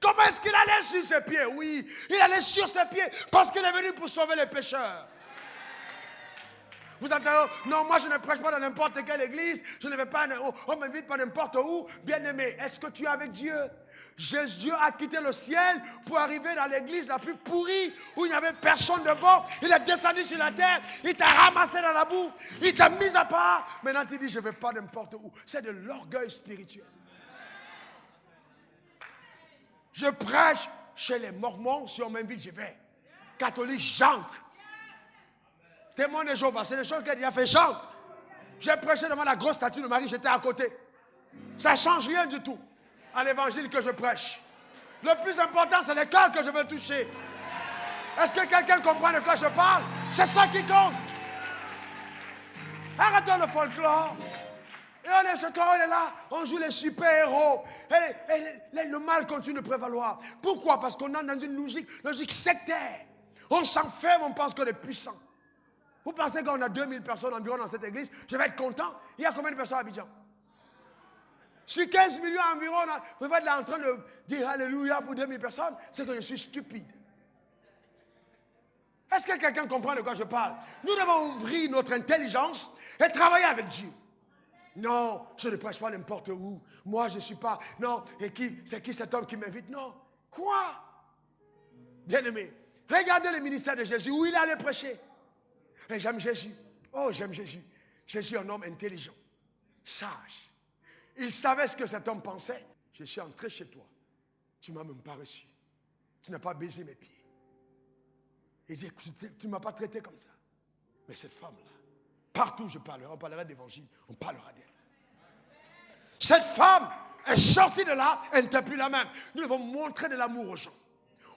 [SPEAKER 1] Comment est-ce qu'il allait sur ses pieds? Oui, il allait sur ses pieds parce qu'il est venu pour sauver les pécheurs. Vous entendez? Non, moi je ne prêche pas dans n'importe quelle église. Je ne vais pas, on m'invite pas n'importe où. Bien-aimé, est-ce que tu es avec Dieu? Dieu a quitté le ciel pour arriver dans l'église la plus pourrie où il n'y avait personne de bon. Il est descendu sur la terre, il t'a ramassé dans la boue, il t'a mis à part. Maintenant tu dis je ne vais pas n'importe où. C'est de l'orgueil spirituel. Je prêche chez les Mormons, si on m'invite, je vais. Catholique, j'entre. Témoin de Jéhovah, c'est des choses qu'il a déjà fait, j'entre. J'ai prêché devant la grosse statue de Marie, j'étais à côté. Ça ne change rien du tout à l'évangile que je prêche. Le plus important, c'est le cœur que je veux toucher. Est-ce que quelqu'un comprend de quoi je parle? C'est ça qui compte. Arrêtons le folklore. Et ce temps, on est là, on joue les super-héros. Et le mal continue de prévaloir. Pourquoi? Parce qu'on est dans une logique sectaire. On s'enferme, on pense qu'on est puissant. Vous pensez qu'on a 2000 personnes environ dans cette église, je vais être content? Il y a combien de personnes à Abidjan? Sur 15 millions environ, vous êtes là en train de dire Alléluia pour 2000 personnes, c'est que je suis stupide. Est-ce que quelqu'un comprend de quoi je parle? Nous devons ouvrir notre intelligence et travailler avec Dieu. Non, je ne prêche pas n'importe où. Moi, je ne suis pas... Non, c'est qui cet homme qui m'invite? Non. Quoi? Bien-aimé, regardez le ministère de Jésus, où il allait prêcher. Et j'aime Jésus. Oh, j'aime Jésus. Jésus est un homme intelligent, sage. Il savait ce que cet homme pensait. Je suis entré chez toi. Tu ne m'as même pas reçu. Tu n'as pas baisé mes pieds. Il dit, tu ne m'as pas traité comme ça. Mais cette femme-là, partout où je parlerai, on parlera d'évangile, on parlera d'elle. Cette femme est sortie de là, elle n'était plus la même. Nous devons montrer de l'amour aux gens.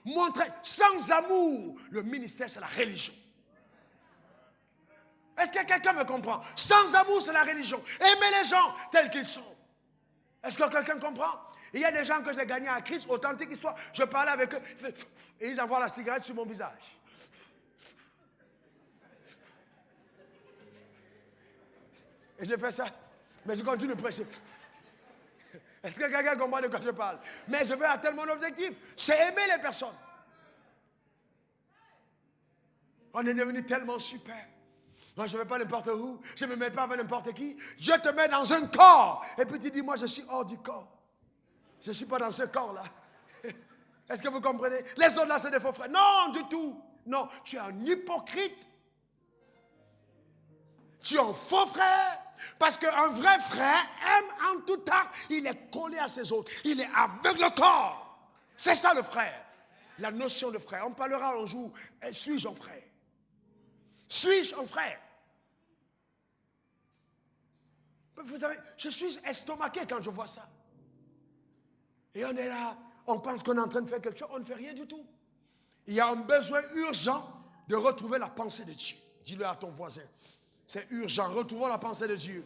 [SPEAKER 1] Montrer, sans amour, le ministère, c'est la religion. Est-ce que quelqu'un me comprend? Sans amour, c'est la religion. Aimer les gens tels qu'ils sont. Est-ce que quelqu'un comprend? Il y a des gens que j'ai gagnés à Christ, authentique histoire. Je parlais avec eux, et ils envoient la cigarette sur mon visage. Et je fais ça, mais je continue de prêcher. Est-ce que quelqu'un comprend de quoi je parle? Mais je veux atteindre mon objectif, c'est aimer les personnes. On est devenu tellement super. Moi, je ne vais pas n'importe où, je ne me mets pas avec n'importe qui. Je te mets dans un corps. Et puis tu dis, moi, je suis hors du corps. Je ne suis pas dans ce corps-là. Est-ce que vous comprenez? Les autres là, c'est des faux frères. Non, du tout. Non, tu es un hypocrite. Tu es un faux frère. Parce qu'un vrai frère aime en tout temps. Il est collé à ses autres. Il est avec le corps. C'est ça le frère. La notion de frère. On parlera un jour. Suis-je un frère? Suis-je un frère? Vous savez, je suis estomaqué quand je vois ça. Et on est là, on pense qu'on est en train de faire quelque chose, on ne fait rien du tout. Il y a un besoin urgent de retrouver la pensée de Dieu. Dis-le à ton voisin. C'est urgent, retrouvons la pensée de Dieu.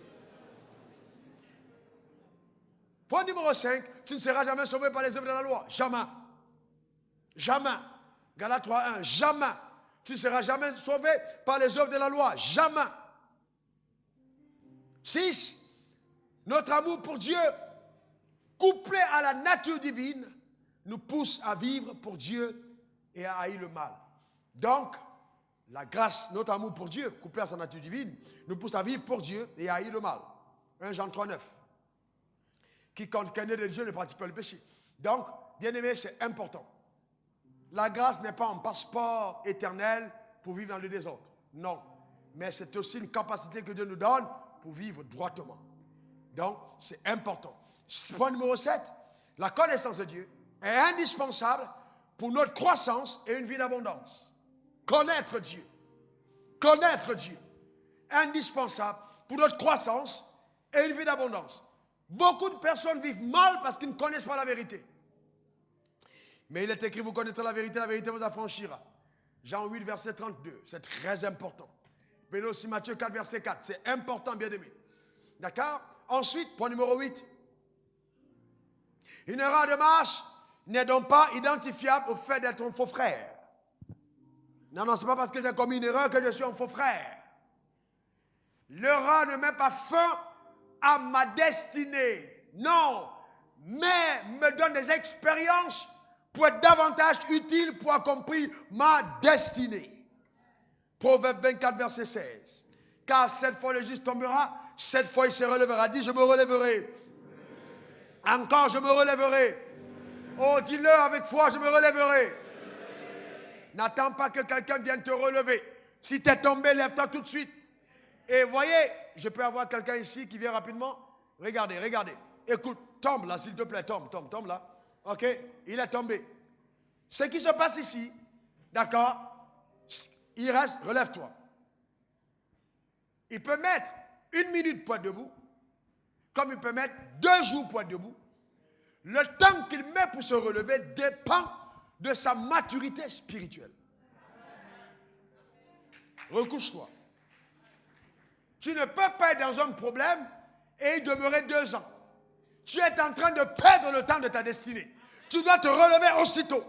[SPEAKER 1] Point numéro 5, tu ne seras jamais sauvé par les œuvres de la loi. Jamais. Jamais. Galates 3:1, jamais. Tu ne seras jamais sauvé par les œuvres de la loi. Jamais. 6. Notre amour pour Dieu, couplé à la nature divine, nous pousse à vivre pour Dieu et à haïr le mal. Donc, la grâce, notre amour pour Dieu, couplé à sa nature divine, nous pousse à vivre pour Dieu et à haïr le mal. 1 Jean 3:9. Quiconque est né de Dieu ne pratique pas le péché. Donc, bien aimé, c'est important. La grâce n'est pas un passeport éternel pour vivre dans le désordre. Non. Mais c'est aussi une capacité que Dieu nous donne pour vivre droitement. Donc, c'est important. Point numéro 7. La connaissance de Dieu est indispensable pour notre croissance et une vie d'abondance. Connaître Dieu. Connaître Dieu. Indispensable pour notre croissance et une vie d'abondance. Beaucoup de personnes vivent mal parce qu'ils ne connaissent pas la vérité. Mais il est écrit, vous connaîtrez la vérité vous affranchira. Jean 8, verset 32, c'est très important. Mais aussi Matthieu 4, verset 4, c'est important, bien aimé. D'accord? Ensuite, point numéro 8, Une erreur de marche n'est donc pas identifiable au fait d'être un faux frère. Non, non, ce n'est pas parce que j'ai commis une erreur que je suis un faux frère. L'erreur ne met pas fin à ma destinée. Non, mais me donne des expériences pour être davantage utile pour accomplir ma destinée. Proverbe 24, verset 16. Car 7 fois le juste tombera, 7 fois il se relèvera. Dis, je me relèverai. Encore, je me relèverai. Oh, dis-le avec foi, je me relèverai. N'attends pas que quelqu'un vienne te relever. Si tu es tombé, lève-toi tout de suite. Et voyez, je peux avoir quelqu'un ici qui vient rapidement. Regardez, regardez. Écoute, tombe là, s'il te plaît, tombe là. Ok, il est tombé. Ce qui se passe ici, d'accord, il reste, relève-toi. Il peut mettre 1 minute pour être debout, comme il peut mettre 2 jours pour être debout. Le temps qu'il met pour se relever dépend de sa maturité spirituelle. Recouche-toi. Tu ne peux pas être dans un problème et y demeurer 2 ans. Tu es en train de perdre le temps de ta destinée. Tu dois te relever aussitôt.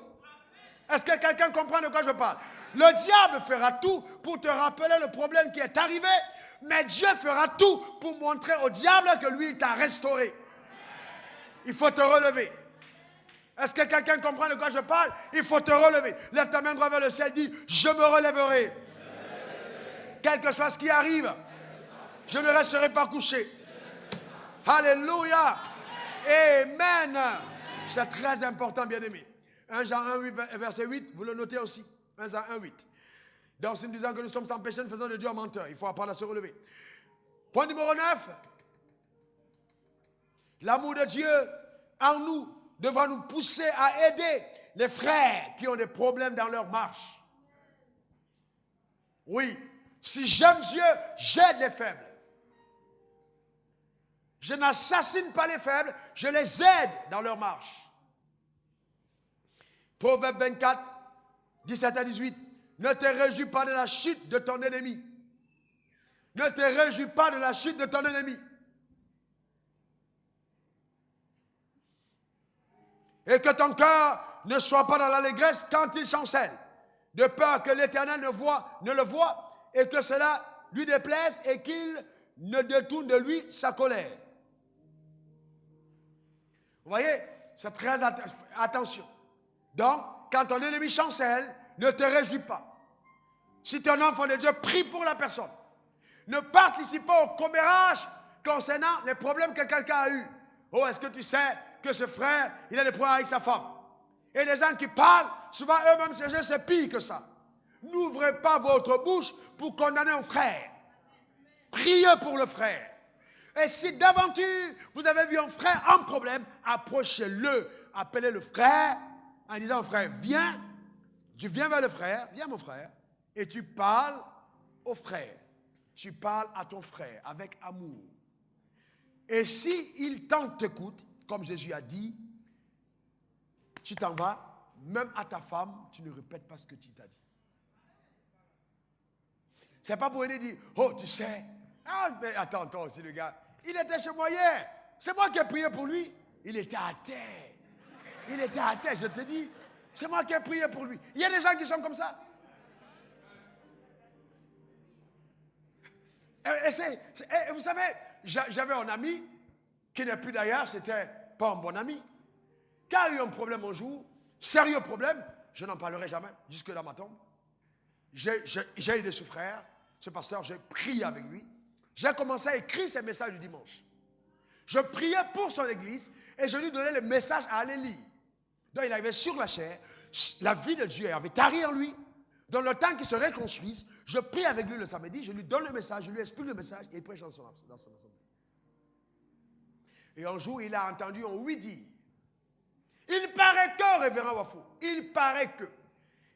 [SPEAKER 1] Est-ce que quelqu'un comprend de quoi je parle? Le diable fera tout pour te rappeler le problème qui est arrivé, mais Dieu fera tout pour montrer au diable que lui, il t'a restauré. Il faut te relever. Est-ce que quelqu'un comprend de quoi je parle? Il faut te relever. Lève ta main droite vers le ciel, dis, je me relèverai. Quelque chose qui arrive, je ne resterai pas couché. Alléluia. Amen. C'est très important, bien-aimé. 1 Jean 1, verset 8, vous le notez aussi. 1 Jean 1, 8. Donc, c'est nous disant que nous sommes sans péché, nous faisons de Dieu un menteur. Il faut apprendre à se relever. Point numéro 9. L'amour de Dieu en nous devra nous pousser à aider les frères qui ont des problèmes dans leur marche. Oui, si j'aime Dieu, j'aide les faibles. Je n'assassine pas les faibles, je les aide dans leur marche. Proverbe 24, 17 à 18. Ne te réjouis pas de la chute de ton ennemi. Ne te réjouis pas de la chute de ton ennemi. Et que ton cœur ne soit pas dans l'allégresse quand il chancelle, de peur que l'Éternel ne le voie et que cela lui déplaise et qu'il ne détourne de lui sa colère. Vous voyez, c'est très attention. Donc, quand ton ennemi chancelle, ne te réjouis pas. Si tu es un enfant de Dieu, prie pour la personne. Ne participe pas au commérage concernant les problèmes que quelqu'un a eus. Oh, est-ce que tu sais que ce frère, il a des problèmes avec sa femme? Et les gens qui parlent, souvent eux-mêmes, c'est pire que ça. N'ouvrez pas votre bouche pour condamner un frère. Priez pour le frère. Et si d'aventure, vous avez vu un frère en problème, approchez-le. Appelez le frère en disant au frère, viens. Tu viens vers le frère, viens mon frère, et tu parles au frère. Tu parles à ton frère avec amour. Et si il t'écoute, comme Jésus a dit, tu t'en vas, même à ta femme, tu ne répètes pas ce que tu t'as dit. C'est pas pour aller dire, oh tu sais, ah, mais attends aussi le gars, il était chez moi hier, c'est moi qui ai prié pour lui, il était à terre. Il était à terre, je te dis, c'est moi qui ai prié pour lui. Il y a des gens qui sont comme ça. Et vous savez, j'avais un ami qui n'est plus d'ailleurs, c'était pas un bon ami, qui a eu un problème un jour, sérieux problème, je n'en parlerai jamais, jusque dans ma tombe. J'ai aidé ce frère, ce pasteur, j'ai prié avec lui. J'ai commencé à écrire ses messages du dimanche. Je priais pour son église et je lui donnais les messages à aller lire. Donc il arrivait sur la chair, la vie de Dieu avait tari en lui. Dans le temps qu'il se reconstruise, je prie avec lui le samedi, je lui donne le message, je lui explique le message et il prêche dans son assemblée. Et un jour, il a entendu un oui dire. Il paraît que, révérend Wafo, il paraît que.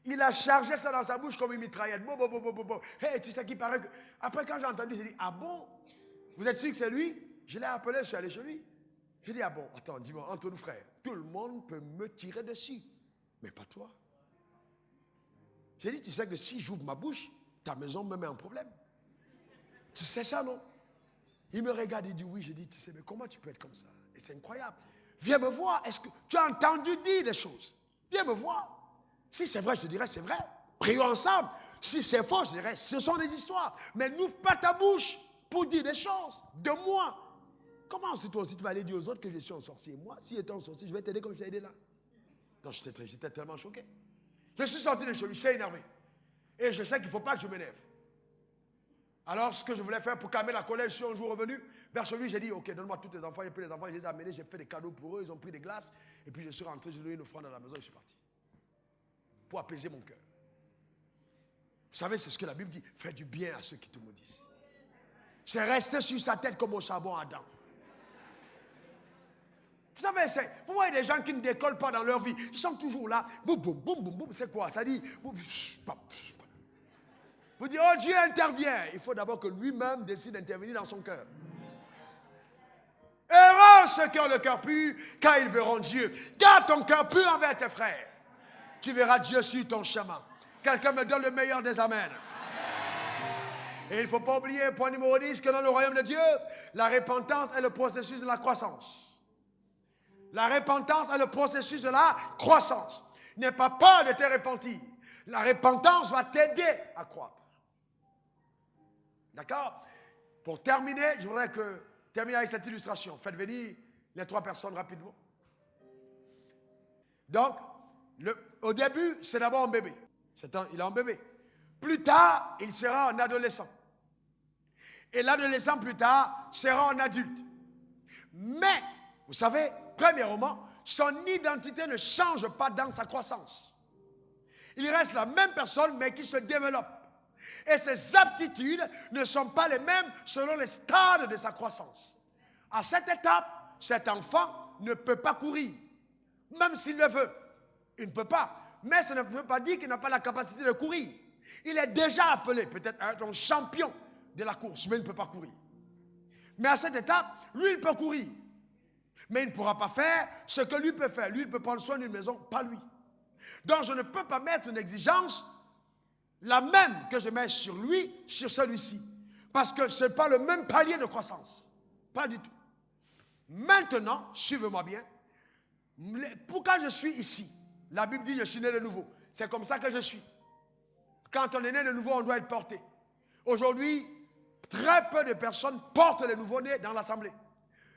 [SPEAKER 1] Il a chargé ça dans sa bouche comme une mitraillette. Hey, tu sais qu'il paraît que. Après, quand j'ai entendu, j'ai dit, ah bon? Vous êtes sûr que c'est lui? Je l'ai appelé, je suis allé chez lui. J'ai dit, ah bon, attends, dis-moi, entre nous frères, tout le monde peut me tirer dessus, mais pas toi. J'ai dit, tu sais que si j'ouvre ma bouche, ta maison me met en problème. Tu sais ça, non? Il me regarde et dit, oui. J'ai dit, tu sais, mais comment tu peux être comme ça? Et c'est incroyable. Viens me voir. Est-ce que tu as entendu dire des choses? Viens me voir. Si c'est vrai, je te dirais c'est vrai. Prions ensemble. Si c'est faux, je dirais ce sont des histoires. Mais n'ouvre pas ta bouche pour dire des choses de moi. Comment c'est toi aussi tu vas aller dire aux autres que je suis un sorcier? Moi, si j'étais un sorcier, je vais t'aider comme je t'ai aidé là. Donc j'étais tellement choqué. Je suis sorti de chez lui, j'étais énervé. Et je sais qu'il ne faut pas que je m'énerve. Alors, ce que je voulais faire pour calmer la colère, je suis un jour revenu vers chez lui, j'ai dit, ok, donne-moi tous tes enfants. Et puis les enfants, je les ai amenés, j'ai fait des cadeaux pour eux, ils ont pris des glaces. Et puis je suis rentré, j'ai donné une offrande à la maison et je suis parti. Pour apaiser mon cœur. Vous savez, c'est ce que la Bible dit, fais du bien à ceux qui te maudissent. C'est resté sur sa tête comme au charbon à Adam. Vous savez, vous voyez des gens qui ne décollent pas dans leur vie. Ils sont toujours là. Boum, boum, boum, boum, boum. C'est quoi? Ça dit. Boum, vous dites, oh Dieu intervient. Il faut d'abord que lui-même décide d'intervenir dans son cœur. Heureux ceux qui ont le cœur pur, car ils verront Dieu. Garde ton cœur pur envers tes frères. Tu verras Dieu sur ton chemin. Quelqu'un me donne le meilleur des amens. Et il ne faut pas oublier, point numéro 10, que dans le royaume de Dieu, la repentance est le processus de la croissance. La repentance est le processus de la croissance. N'aie pas peur de te repentir. La repentance va t'aider à croître. D'accord? Pour terminer, je voudrais terminer avec cette illustration. Faites venir les 3 personnes rapidement. Donc, au début, c'est d'abord un bébé. Il est un bébé. Plus tard, il sera un adolescent. Et l'adolescent, plus tard, sera un adulte. Mais, vous savez, premièrement, son identité ne change pas dans sa croissance. Il reste la même personne, mais qui se développe. Et ses aptitudes ne sont pas les mêmes selon les stades de sa croissance. À cette étape, cet enfant ne peut pas courir. Même s'il le veut. Il ne peut pas. Mais ça ne veut pas dire qu'il n'a pas la capacité de courir. Il est déjà appelé peut-être à être un champion de la course, mais il ne peut pas courir. Mais à cette étape, lui, il peut courir. Mais il ne pourra pas faire ce que lui peut faire. Lui, il peut prendre soin d'une maison, pas lui. Donc, je ne peux pas mettre une exigence la même que je mets sur lui, sur celui-ci. Parce que ce n'est pas le même palier de croissance. Pas du tout. Maintenant, suivez-moi bien. Pourquoi je suis ici? La Bible dit, je suis né de nouveau. C'est comme ça que je suis. Quand on est né de nouveau, on doit être porté. Aujourd'hui, très peu de personnes portent les nouveaux-nés dans l'assemblée.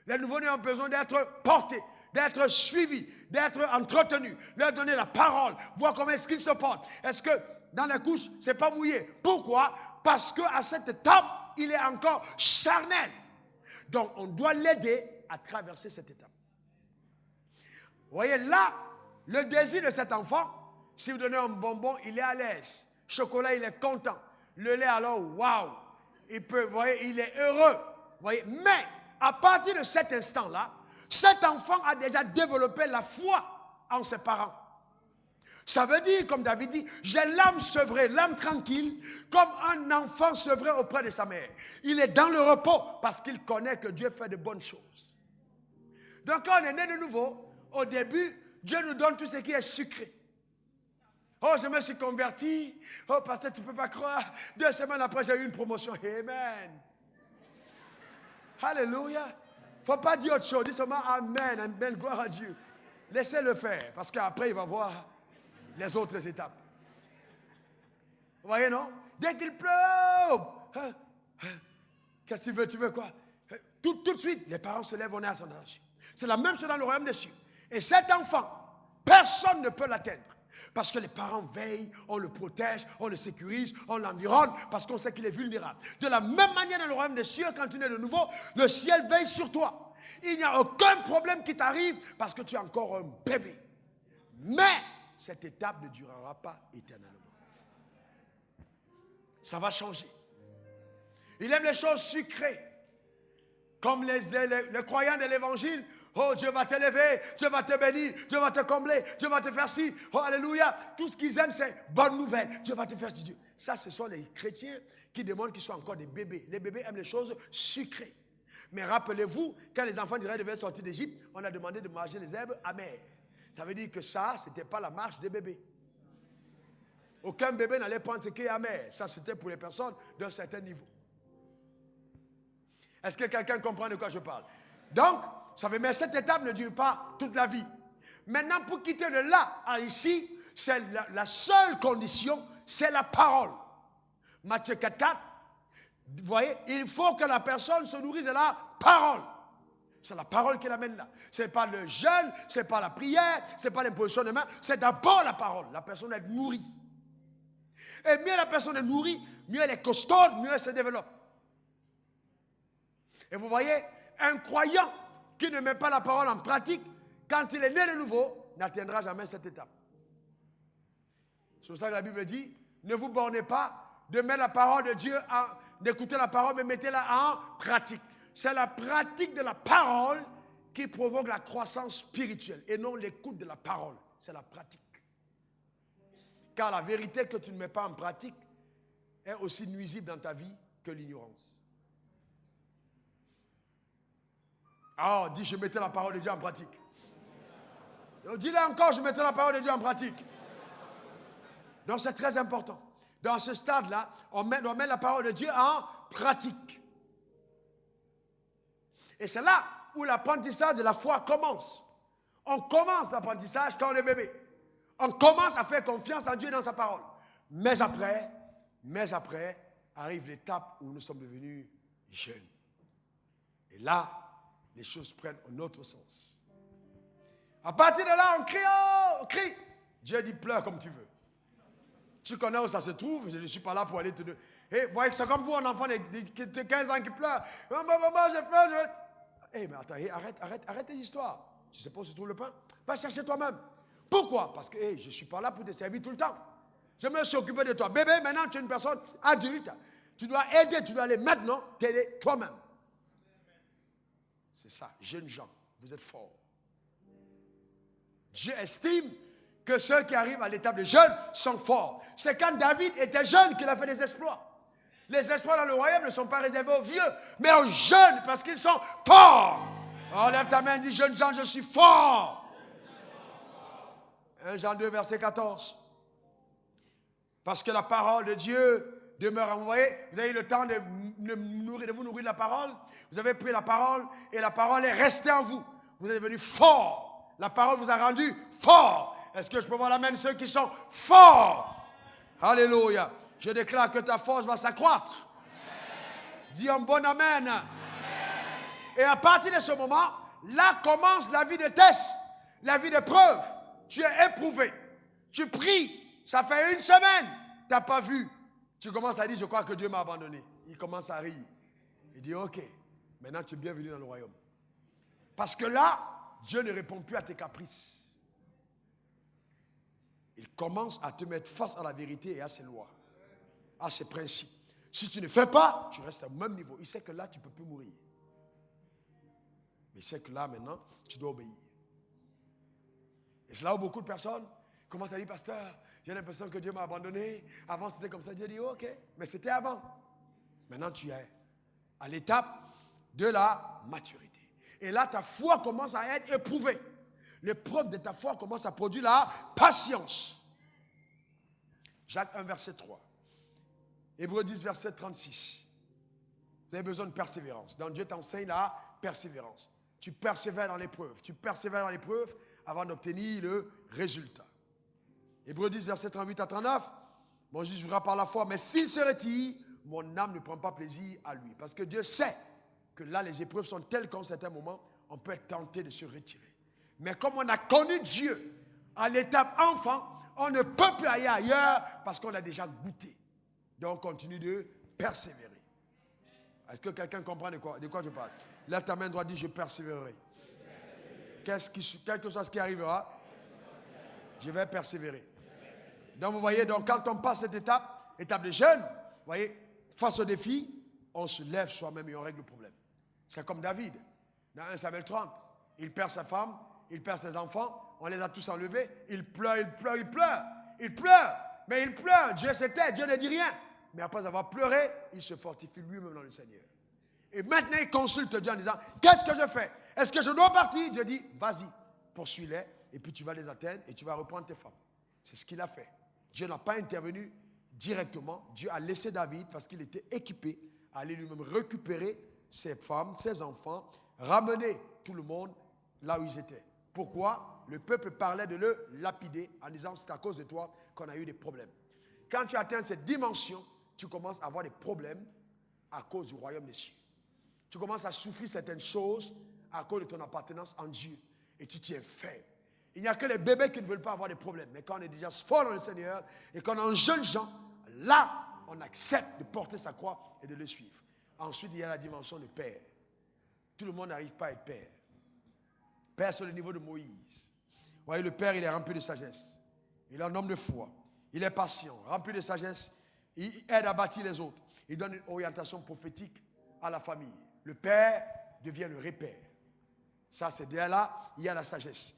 [SPEAKER 1] Les nouveaux-nés ont besoin d'être portés, d'être suivis, d'être entretenus, leur donner la parole, voir comment est-ce qu'ils se portent. Est-ce que dans la couche, ce n'est pas mouillé? Pourquoi? Parce qu'à cette étape, il est encore charnel. Donc, on doit l'aider à traverser cette étape. Vous voyez, là, le désir de cet enfant, si vous donnez un bonbon, il est à l'aise. Chocolat, il est content. Le lait, alors, waouh! Il peut, vous voyez, il est heureux. Vous voyez, mais à partir de cet instant-là, cet enfant a déjà développé la foi en ses parents. Ça veut dire, comme David dit, j'ai l'âme sevrée, l'âme tranquille, comme un enfant sevré auprès de sa mère. Il est dans le repos parce qu'il connaît que Dieu fait de bonnes choses. Donc, quand on est né de nouveau, au début, Dieu nous donne tout ce qui est sucré. Oh, je me suis converti. Oh, pasteur, tu ne peux pas croire. 2 semaines après, j'ai eu une promotion. Amen. Alléluia. Il ne faut pas dire autre chose. Dis seulement Amen. Amen. Gloire à Dieu. Laissez-le faire. Parce qu'après, il va voir les autres étapes. Vous voyez, non? Dès qu'il pleure, qu'est-ce que tu veux? Tu veux quoi? Tout de suite, les parents se lèvent, on est à son âge. C'est la même chose dans le royaume des cieux. Et cet enfant, personne ne peut l'atteindre. Parce que les parents veillent, on le protège, on le sécurise, on l'environne, parce qu'on sait qu'il est vulnérable. De la même manière dans le royaume des cieux, quand tu nais de nouveau, le ciel veille sur toi. Il n'y a aucun problème qui t'arrive parce que tu es encore un bébé. Mais cette étape ne durera pas éternellement. Ça va changer. Il aime les choses sucrées. Comme les croyants de l'évangile. Oh, Dieu va t'élever, Dieu va te bénir, Dieu va te combler, Dieu va te faire ci. Oh, alléluia. Tout ce qu'ils aiment, c'est bonne nouvelle. Dieu va te faire ci, Dieu. Ça, ce sont les chrétiens qui demandent qu'ils soient encore des bébés. Les bébés aiment les choses sucrées. Mais rappelez-vous, quand les enfants d'Israël devaient sortir d'Égypte, on a demandé de manger les herbes amères. Ça veut dire que ça, ce n'était pas la marche des bébés. Aucun bébé n'allait prendre ce qui est amer. Ça, c'était pour les personnes d'un certain niveau. Est-ce que quelqu'un comprend de quoi je parle? Donc, ça veut dire que cette étape ne dure pas toute la vie. Maintenant, pour quitter de là à ici, c'est la seule condition, c'est la parole. Matthieu 4,4, vous voyez, il faut que la personne se nourrisse de la parole. C'est la parole qui l'amène là. Ce n'est pas le jeûne, ce n'est pas la prière, ce n'est pas l'imposition de main, c'est d'abord la parole. La personne est nourrie. Et mieux la personne est nourrie, mieux elle est costaude, mieux elle se développe. Et vous voyez, un croyant qui ne met pas la parole en pratique, quand il est né de nouveau, n'atteindra jamais cette étape. C'est pour ça que la Bible dit, ne vous bornez pas de mettre la parole de Dieu, d'écouter la parole, mais mettez-la en pratique. C'est la pratique de la parole qui provoque la croissance spirituelle et non l'écoute de la parole. C'est la pratique. Car la vérité que tu ne mets pas en pratique est aussi nuisible dans ta vie que l'ignorance. Alors, dis, je mettais la parole de Dieu en pratique. Dis-le encore, je mettais la parole de Dieu en pratique. Donc, c'est très important. Dans ce stade-là, on met la parole de Dieu en pratique. Et c'est là où l'apprentissage de la foi commence. On commence l'apprentissage quand on est bébé. On commence à faire confiance en Dieu et dans sa parole. Mais après, arrive l'étape où nous sommes devenus jeunes. Et là, les choses prennent un autre sens. À partir de là, on crie, oh, on crie. Dieu dit, pleure comme tu veux. Tu connais où ça se trouve, je ne suis pas là pour aller te dire. Et vous voyez que c'est comme vous, un enfant de 15 ans qui pleure. Maman, j'ai faim, je vais... Eh, mais attends, arrête tes histoires. Tu ne sais pas où se trouve le pain? Va chercher toi-même. Pourquoi? Parce que je ne suis pas là pour te servir tout le temps. Je me suis occupé de toi. Bébé, maintenant tu es une personne adulte. Tu dois aider, tu dois aller maintenant t'aider toi-même. C'est ça, jeunes gens, vous êtes forts. Dieu estime que ceux qui arrivent à l'étape de jeûne sont forts. C'est quand David était jeune qu'il a fait des exploits. Les exploits dans le royaume ne sont pas réservés aux vieux, mais aux jeunes, parce qu'ils sont forts. Oh, lève ta main et dis, jeunes gens, je suis fort. 1 Jean 2, verset 14. Parce que la parole de Dieu demeure en vous. Voyez, vous avez eu le temps de vous nourrir de la parole. Vous avez pris la parole et la parole est restée en vous. Vous êtes devenu fort. La parole vous a rendu fort. Est-ce que je peux voir la main de ceux qui sont forts? Alléluia. Je déclare que ta force va s'accroître. Dis un bon amen. Amen. Et à partir de ce moment, là commence la vie de test, la vie d'épreuve. Tu es éprouvé. Tu pries. Ça fait une semaine. Tu n'as pas vu. Tu commences à dire, je crois que Dieu m'a abandonné. Il commence à rire. Il dit, ok, maintenant tu es bienvenu dans le royaume. Parce que là, Dieu ne répond plus à tes caprices. Il commence à te mettre face à la vérité et à ses lois, à ses principes. Si tu ne fais pas, tu restes au même niveau. Il sait que là, tu ne peux plus mourir. Mais il sait que là, maintenant, tu dois obéir. Et c'est là où beaucoup de personnes commencent à dire, pasteur, j'ai l'impression que Dieu m'a abandonné. Avant, c'était comme ça. Dieu dit, ok, mais c'était avant. Maintenant, tu es à l'étape de la maturité. Et là, ta foi commence à être éprouvée. L'épreuve de ta foi commence à produire la patience. Jacques 1, verset 3. Hébreux 10, verset 36. Vous avez besoin de persévérance. Donc Dieu t'enseigne la persévérance. Tu persévères dans l'épreuve. Tu persévères dans l'épreuve avant d'obtenir le résultat. Hébreux 10, verset 38 à 39. Mon juge jugera par la foi, mais s'il se retire, mon âme ne prend pas plaisir à lui. Parce que Dieu sait que là, les épreuves sont telles qu'en certains moments, on peut être tenté de se retirer. Mais comme on a connu Dieu à l'étape enfant, on ne peut plus aller ailleurs parce qu'on a déjà goûté. Donc, on continue de persévérer. Est-ce que quelqu'un comprend de quoi je parle? Lève ta main droite, dis, je persévérerai. Quel que soit ce qui arrivera, je vais persévérer. Donc, vous voyez, donc, quand on passe cette étape de jeûne, vous voyez, face au défi, on se lève soi-même et on règle le problème. C'est comme David. Dans 1 Samuel 30, il perd sa femme, il perd ses enfants, on les a tous enlevés, il pleure, mais il pleure, Dieu se tait, Dieu ne dit rien. Mais après avoir pleuré, il se fortifie lui-même dans le Seigneur. Et maintenant, il consulte Dieu en disant, qu'est-ce que je fais? Est-ce que je dois partir? Dieu dit, vas-y, poursuis-les, et puis tu vas les atteindre, et tu vas reprendre tes femmes. C'est ce qu'il a fait. Dieu n'a pas intervenu directement, Dieu a laissé David, parce qu'il était équipé, à aller lui-même récupérer ses femmes, ses enfants, ramener tout le monde là où ils étaient. Pourquoi? Le peuple parlait de le lapider en disant c'est à cause de toi qu'on a eu des problèmes. Quand tu atteins cette dimension, tu commences à avoir des problèmes à cause du royaume des cieux. Tu commences à souffrir certaines choses à cause de ton appartenance en Dieu. Et tu tiens ferme. Il n'y a que les bébés qui ne veulent pas avoir des problèmes. Mais quand on est déjà fort dans le Seigneur et qu'on est un jeune gens, là, on accepte de porter sa croix et de le suivre. Ensuite, il y a la dimension de père. Tout le monde n'arrive pas à être père. Père sur le niveau de Moïse. Vous voyez, le père, il est rempli de sagesse. Il est un homme de foi. Il est patient, rempli de sagesse. Il aide à bâtir les autres. Il donne une orientation prophétique à la famille. Le père devient le repère. Ça, c'est derrière là, il y a la sagesse.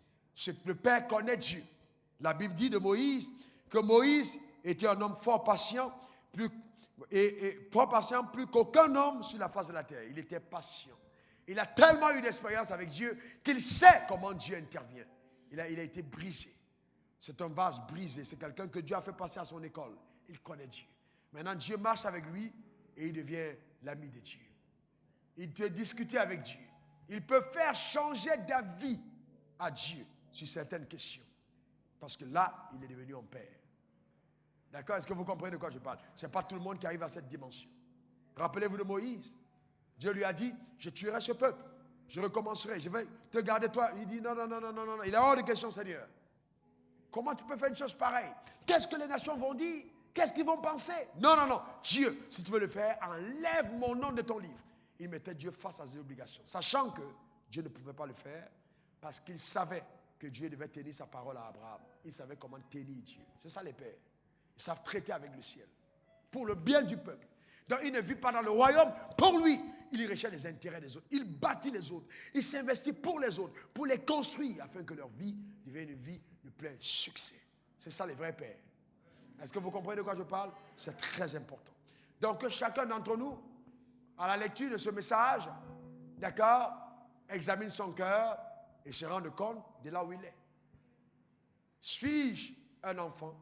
[SPEAKER 1] Le père connaît Dieu. La Bible dit de Moïse que Moïse était un homme fort patient, plus qu'aucun homme sur la face de la terre. Il était patient. Il a tellement eu d'expérience avec Dieu qu'il sait comment Dieu intervient. Il a été brisé. C'est un vase brisé. C'est quelqu'un que Dieu a fait passer à son école. Il connaît Dieu. Maintenant, Dieu marche avec lui et il devient l'ami de Dieu. Il peut discuter avec Dieu. Il peut faire changer d'avis à Dieu sur certaines questions. Parce que là, il est devenu un père. D'accord? Est-ce que vous comprenez de quoi je parle? Ce n'est pas tout le monde qui arrive à cette dimension. Rappelez-vous de Moïse. Dieu lui a dit, je tuerai ce peuple. Je recommencerai. Je vais te garder toi. Il dit, non. Il est hors de question, Seigneur. Comment tu peux faire une chose pareille? Qu'est-ce que les nations vont dire? Qu'est-ce qu'ils vont penser? Non. Dieu, si tu veux le faire, enlève mon nom de ton livre. Il mettait Dieu face à ses obligations. Sachant que Dieu ne pouvait pas le faire parce qu'il savait que Dieu devait tenir sa parole à Abraham. Il savait comment tenir Dieu. C'est ça les pères. Ils savent traiter avec le ciel. Pour le bien du peuple. Donc il ne vit pas dans le royaume pour lui. Il recherche les intérêts des autres. Il bâtit les autres. Il s'investit pour les autres. Pour les construire afin que leur vie devienne une vie de plein succès. C'est ça les vrais pères. Est-ce que vous comprenez de quoi je parle? C'est très important. Donc que chacun d'entre nous, à la lecture de ce message, d'accord, examine son cœur et se rende compte de là où il est. Suis-je un enfant?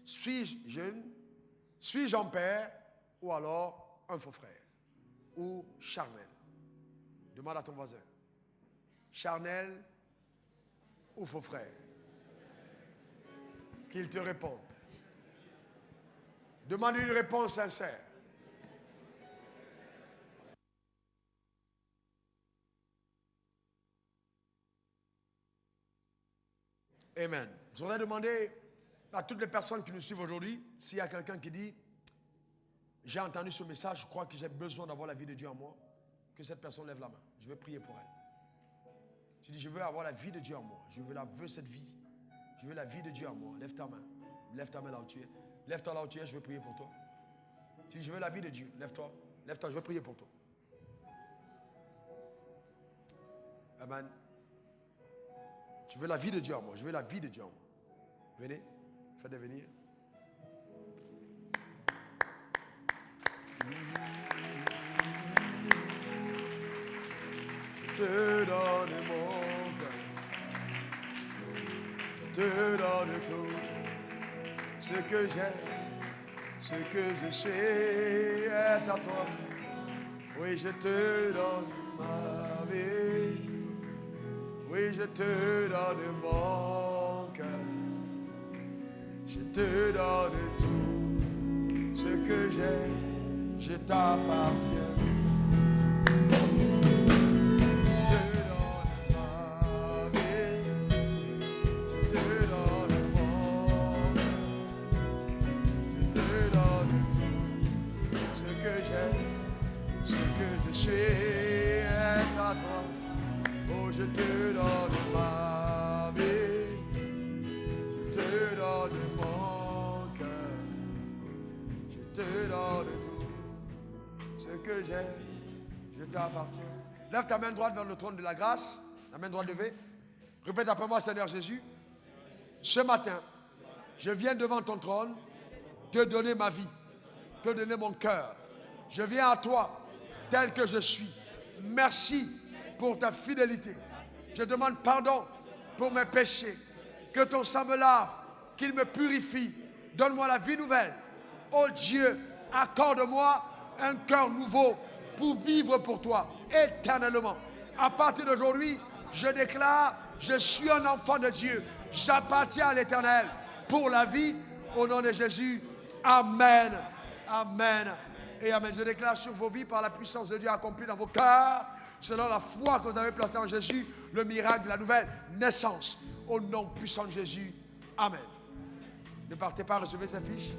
[SPEAKER 1] Suis-je jeune? Suis-je un père? Ou alors un faux frère? Ou charnel? Demande à ton voisin. Charnel ou faux frère? Qu'il te réponde. Demande une réponse sincère. Amen. Je voudrais demander à toutes les personnes qui nous suivent aujourd'hui, s'il y a quelqu'un qui dit, j'ai entendu ce message, je crois que j'ai besoin d'avoir la vie de Dieu en moi, que cette personne lève la main. Je vais prier pour elle. Tu dis, je veux avoir la vie de Dieu en moi. Je veux cette vie. Je veux la vie de Dieu en moi. Lève ta main. Lève ta main là où tu es. Lève-toi là où tu es, je vais prier pour toi. Tu dis, je veux la vie de Dieu. Lève-toi. Lève-toi, je vais prier pour toi. Amen. Tu veux la vie de Dieu en moi. Je veux la vie de Dieu en moi. Venez, faites-les venir. Je te donne mon cœur. Je te donne tout. Ce que j'ai, ce que je sais est à toi. Oui, je te donne ma vie. Oui, je te donne mon cœur. Je te donne tout. Ce que j'ai, je t'appartiens. Je te donne ma vie, je te donne mon cœur, je te donne tout. Ce que j'ai, je t'appartiens. Lève ta main droite vers le trône de la grâce, la main droite levée. Répète après moi, Seigneur Jésus. Ce matin, je viens devant ton trône te donner ma vie, te donner mon cœur. Je viens à toi tel que je suis. Merci pour ta fidélité. Je demande pardon pour mes péchés. Que ton sang me lave, qu'il me purifie. Donne-moi la vie nouvelle. Oh Dieu, accorde-moi un cœur nouveau pour vivre pour toi éternellement. À partir d'aujourd'hui, je déclare, je suis un enfant de Dieu. J'appartiens à l'Éternel pour la vie. Au nom de Jésus, amen, amen et amen. Je déclare sur vos vies, par la puissance de Dieu accomplie dans vos cœurs, selon la foi que vous avez placée en Jésus, le miracle de la nouvelle naissance. Au nom puissant de Jésus, amen. Ne partez pas, recevez ces fiches.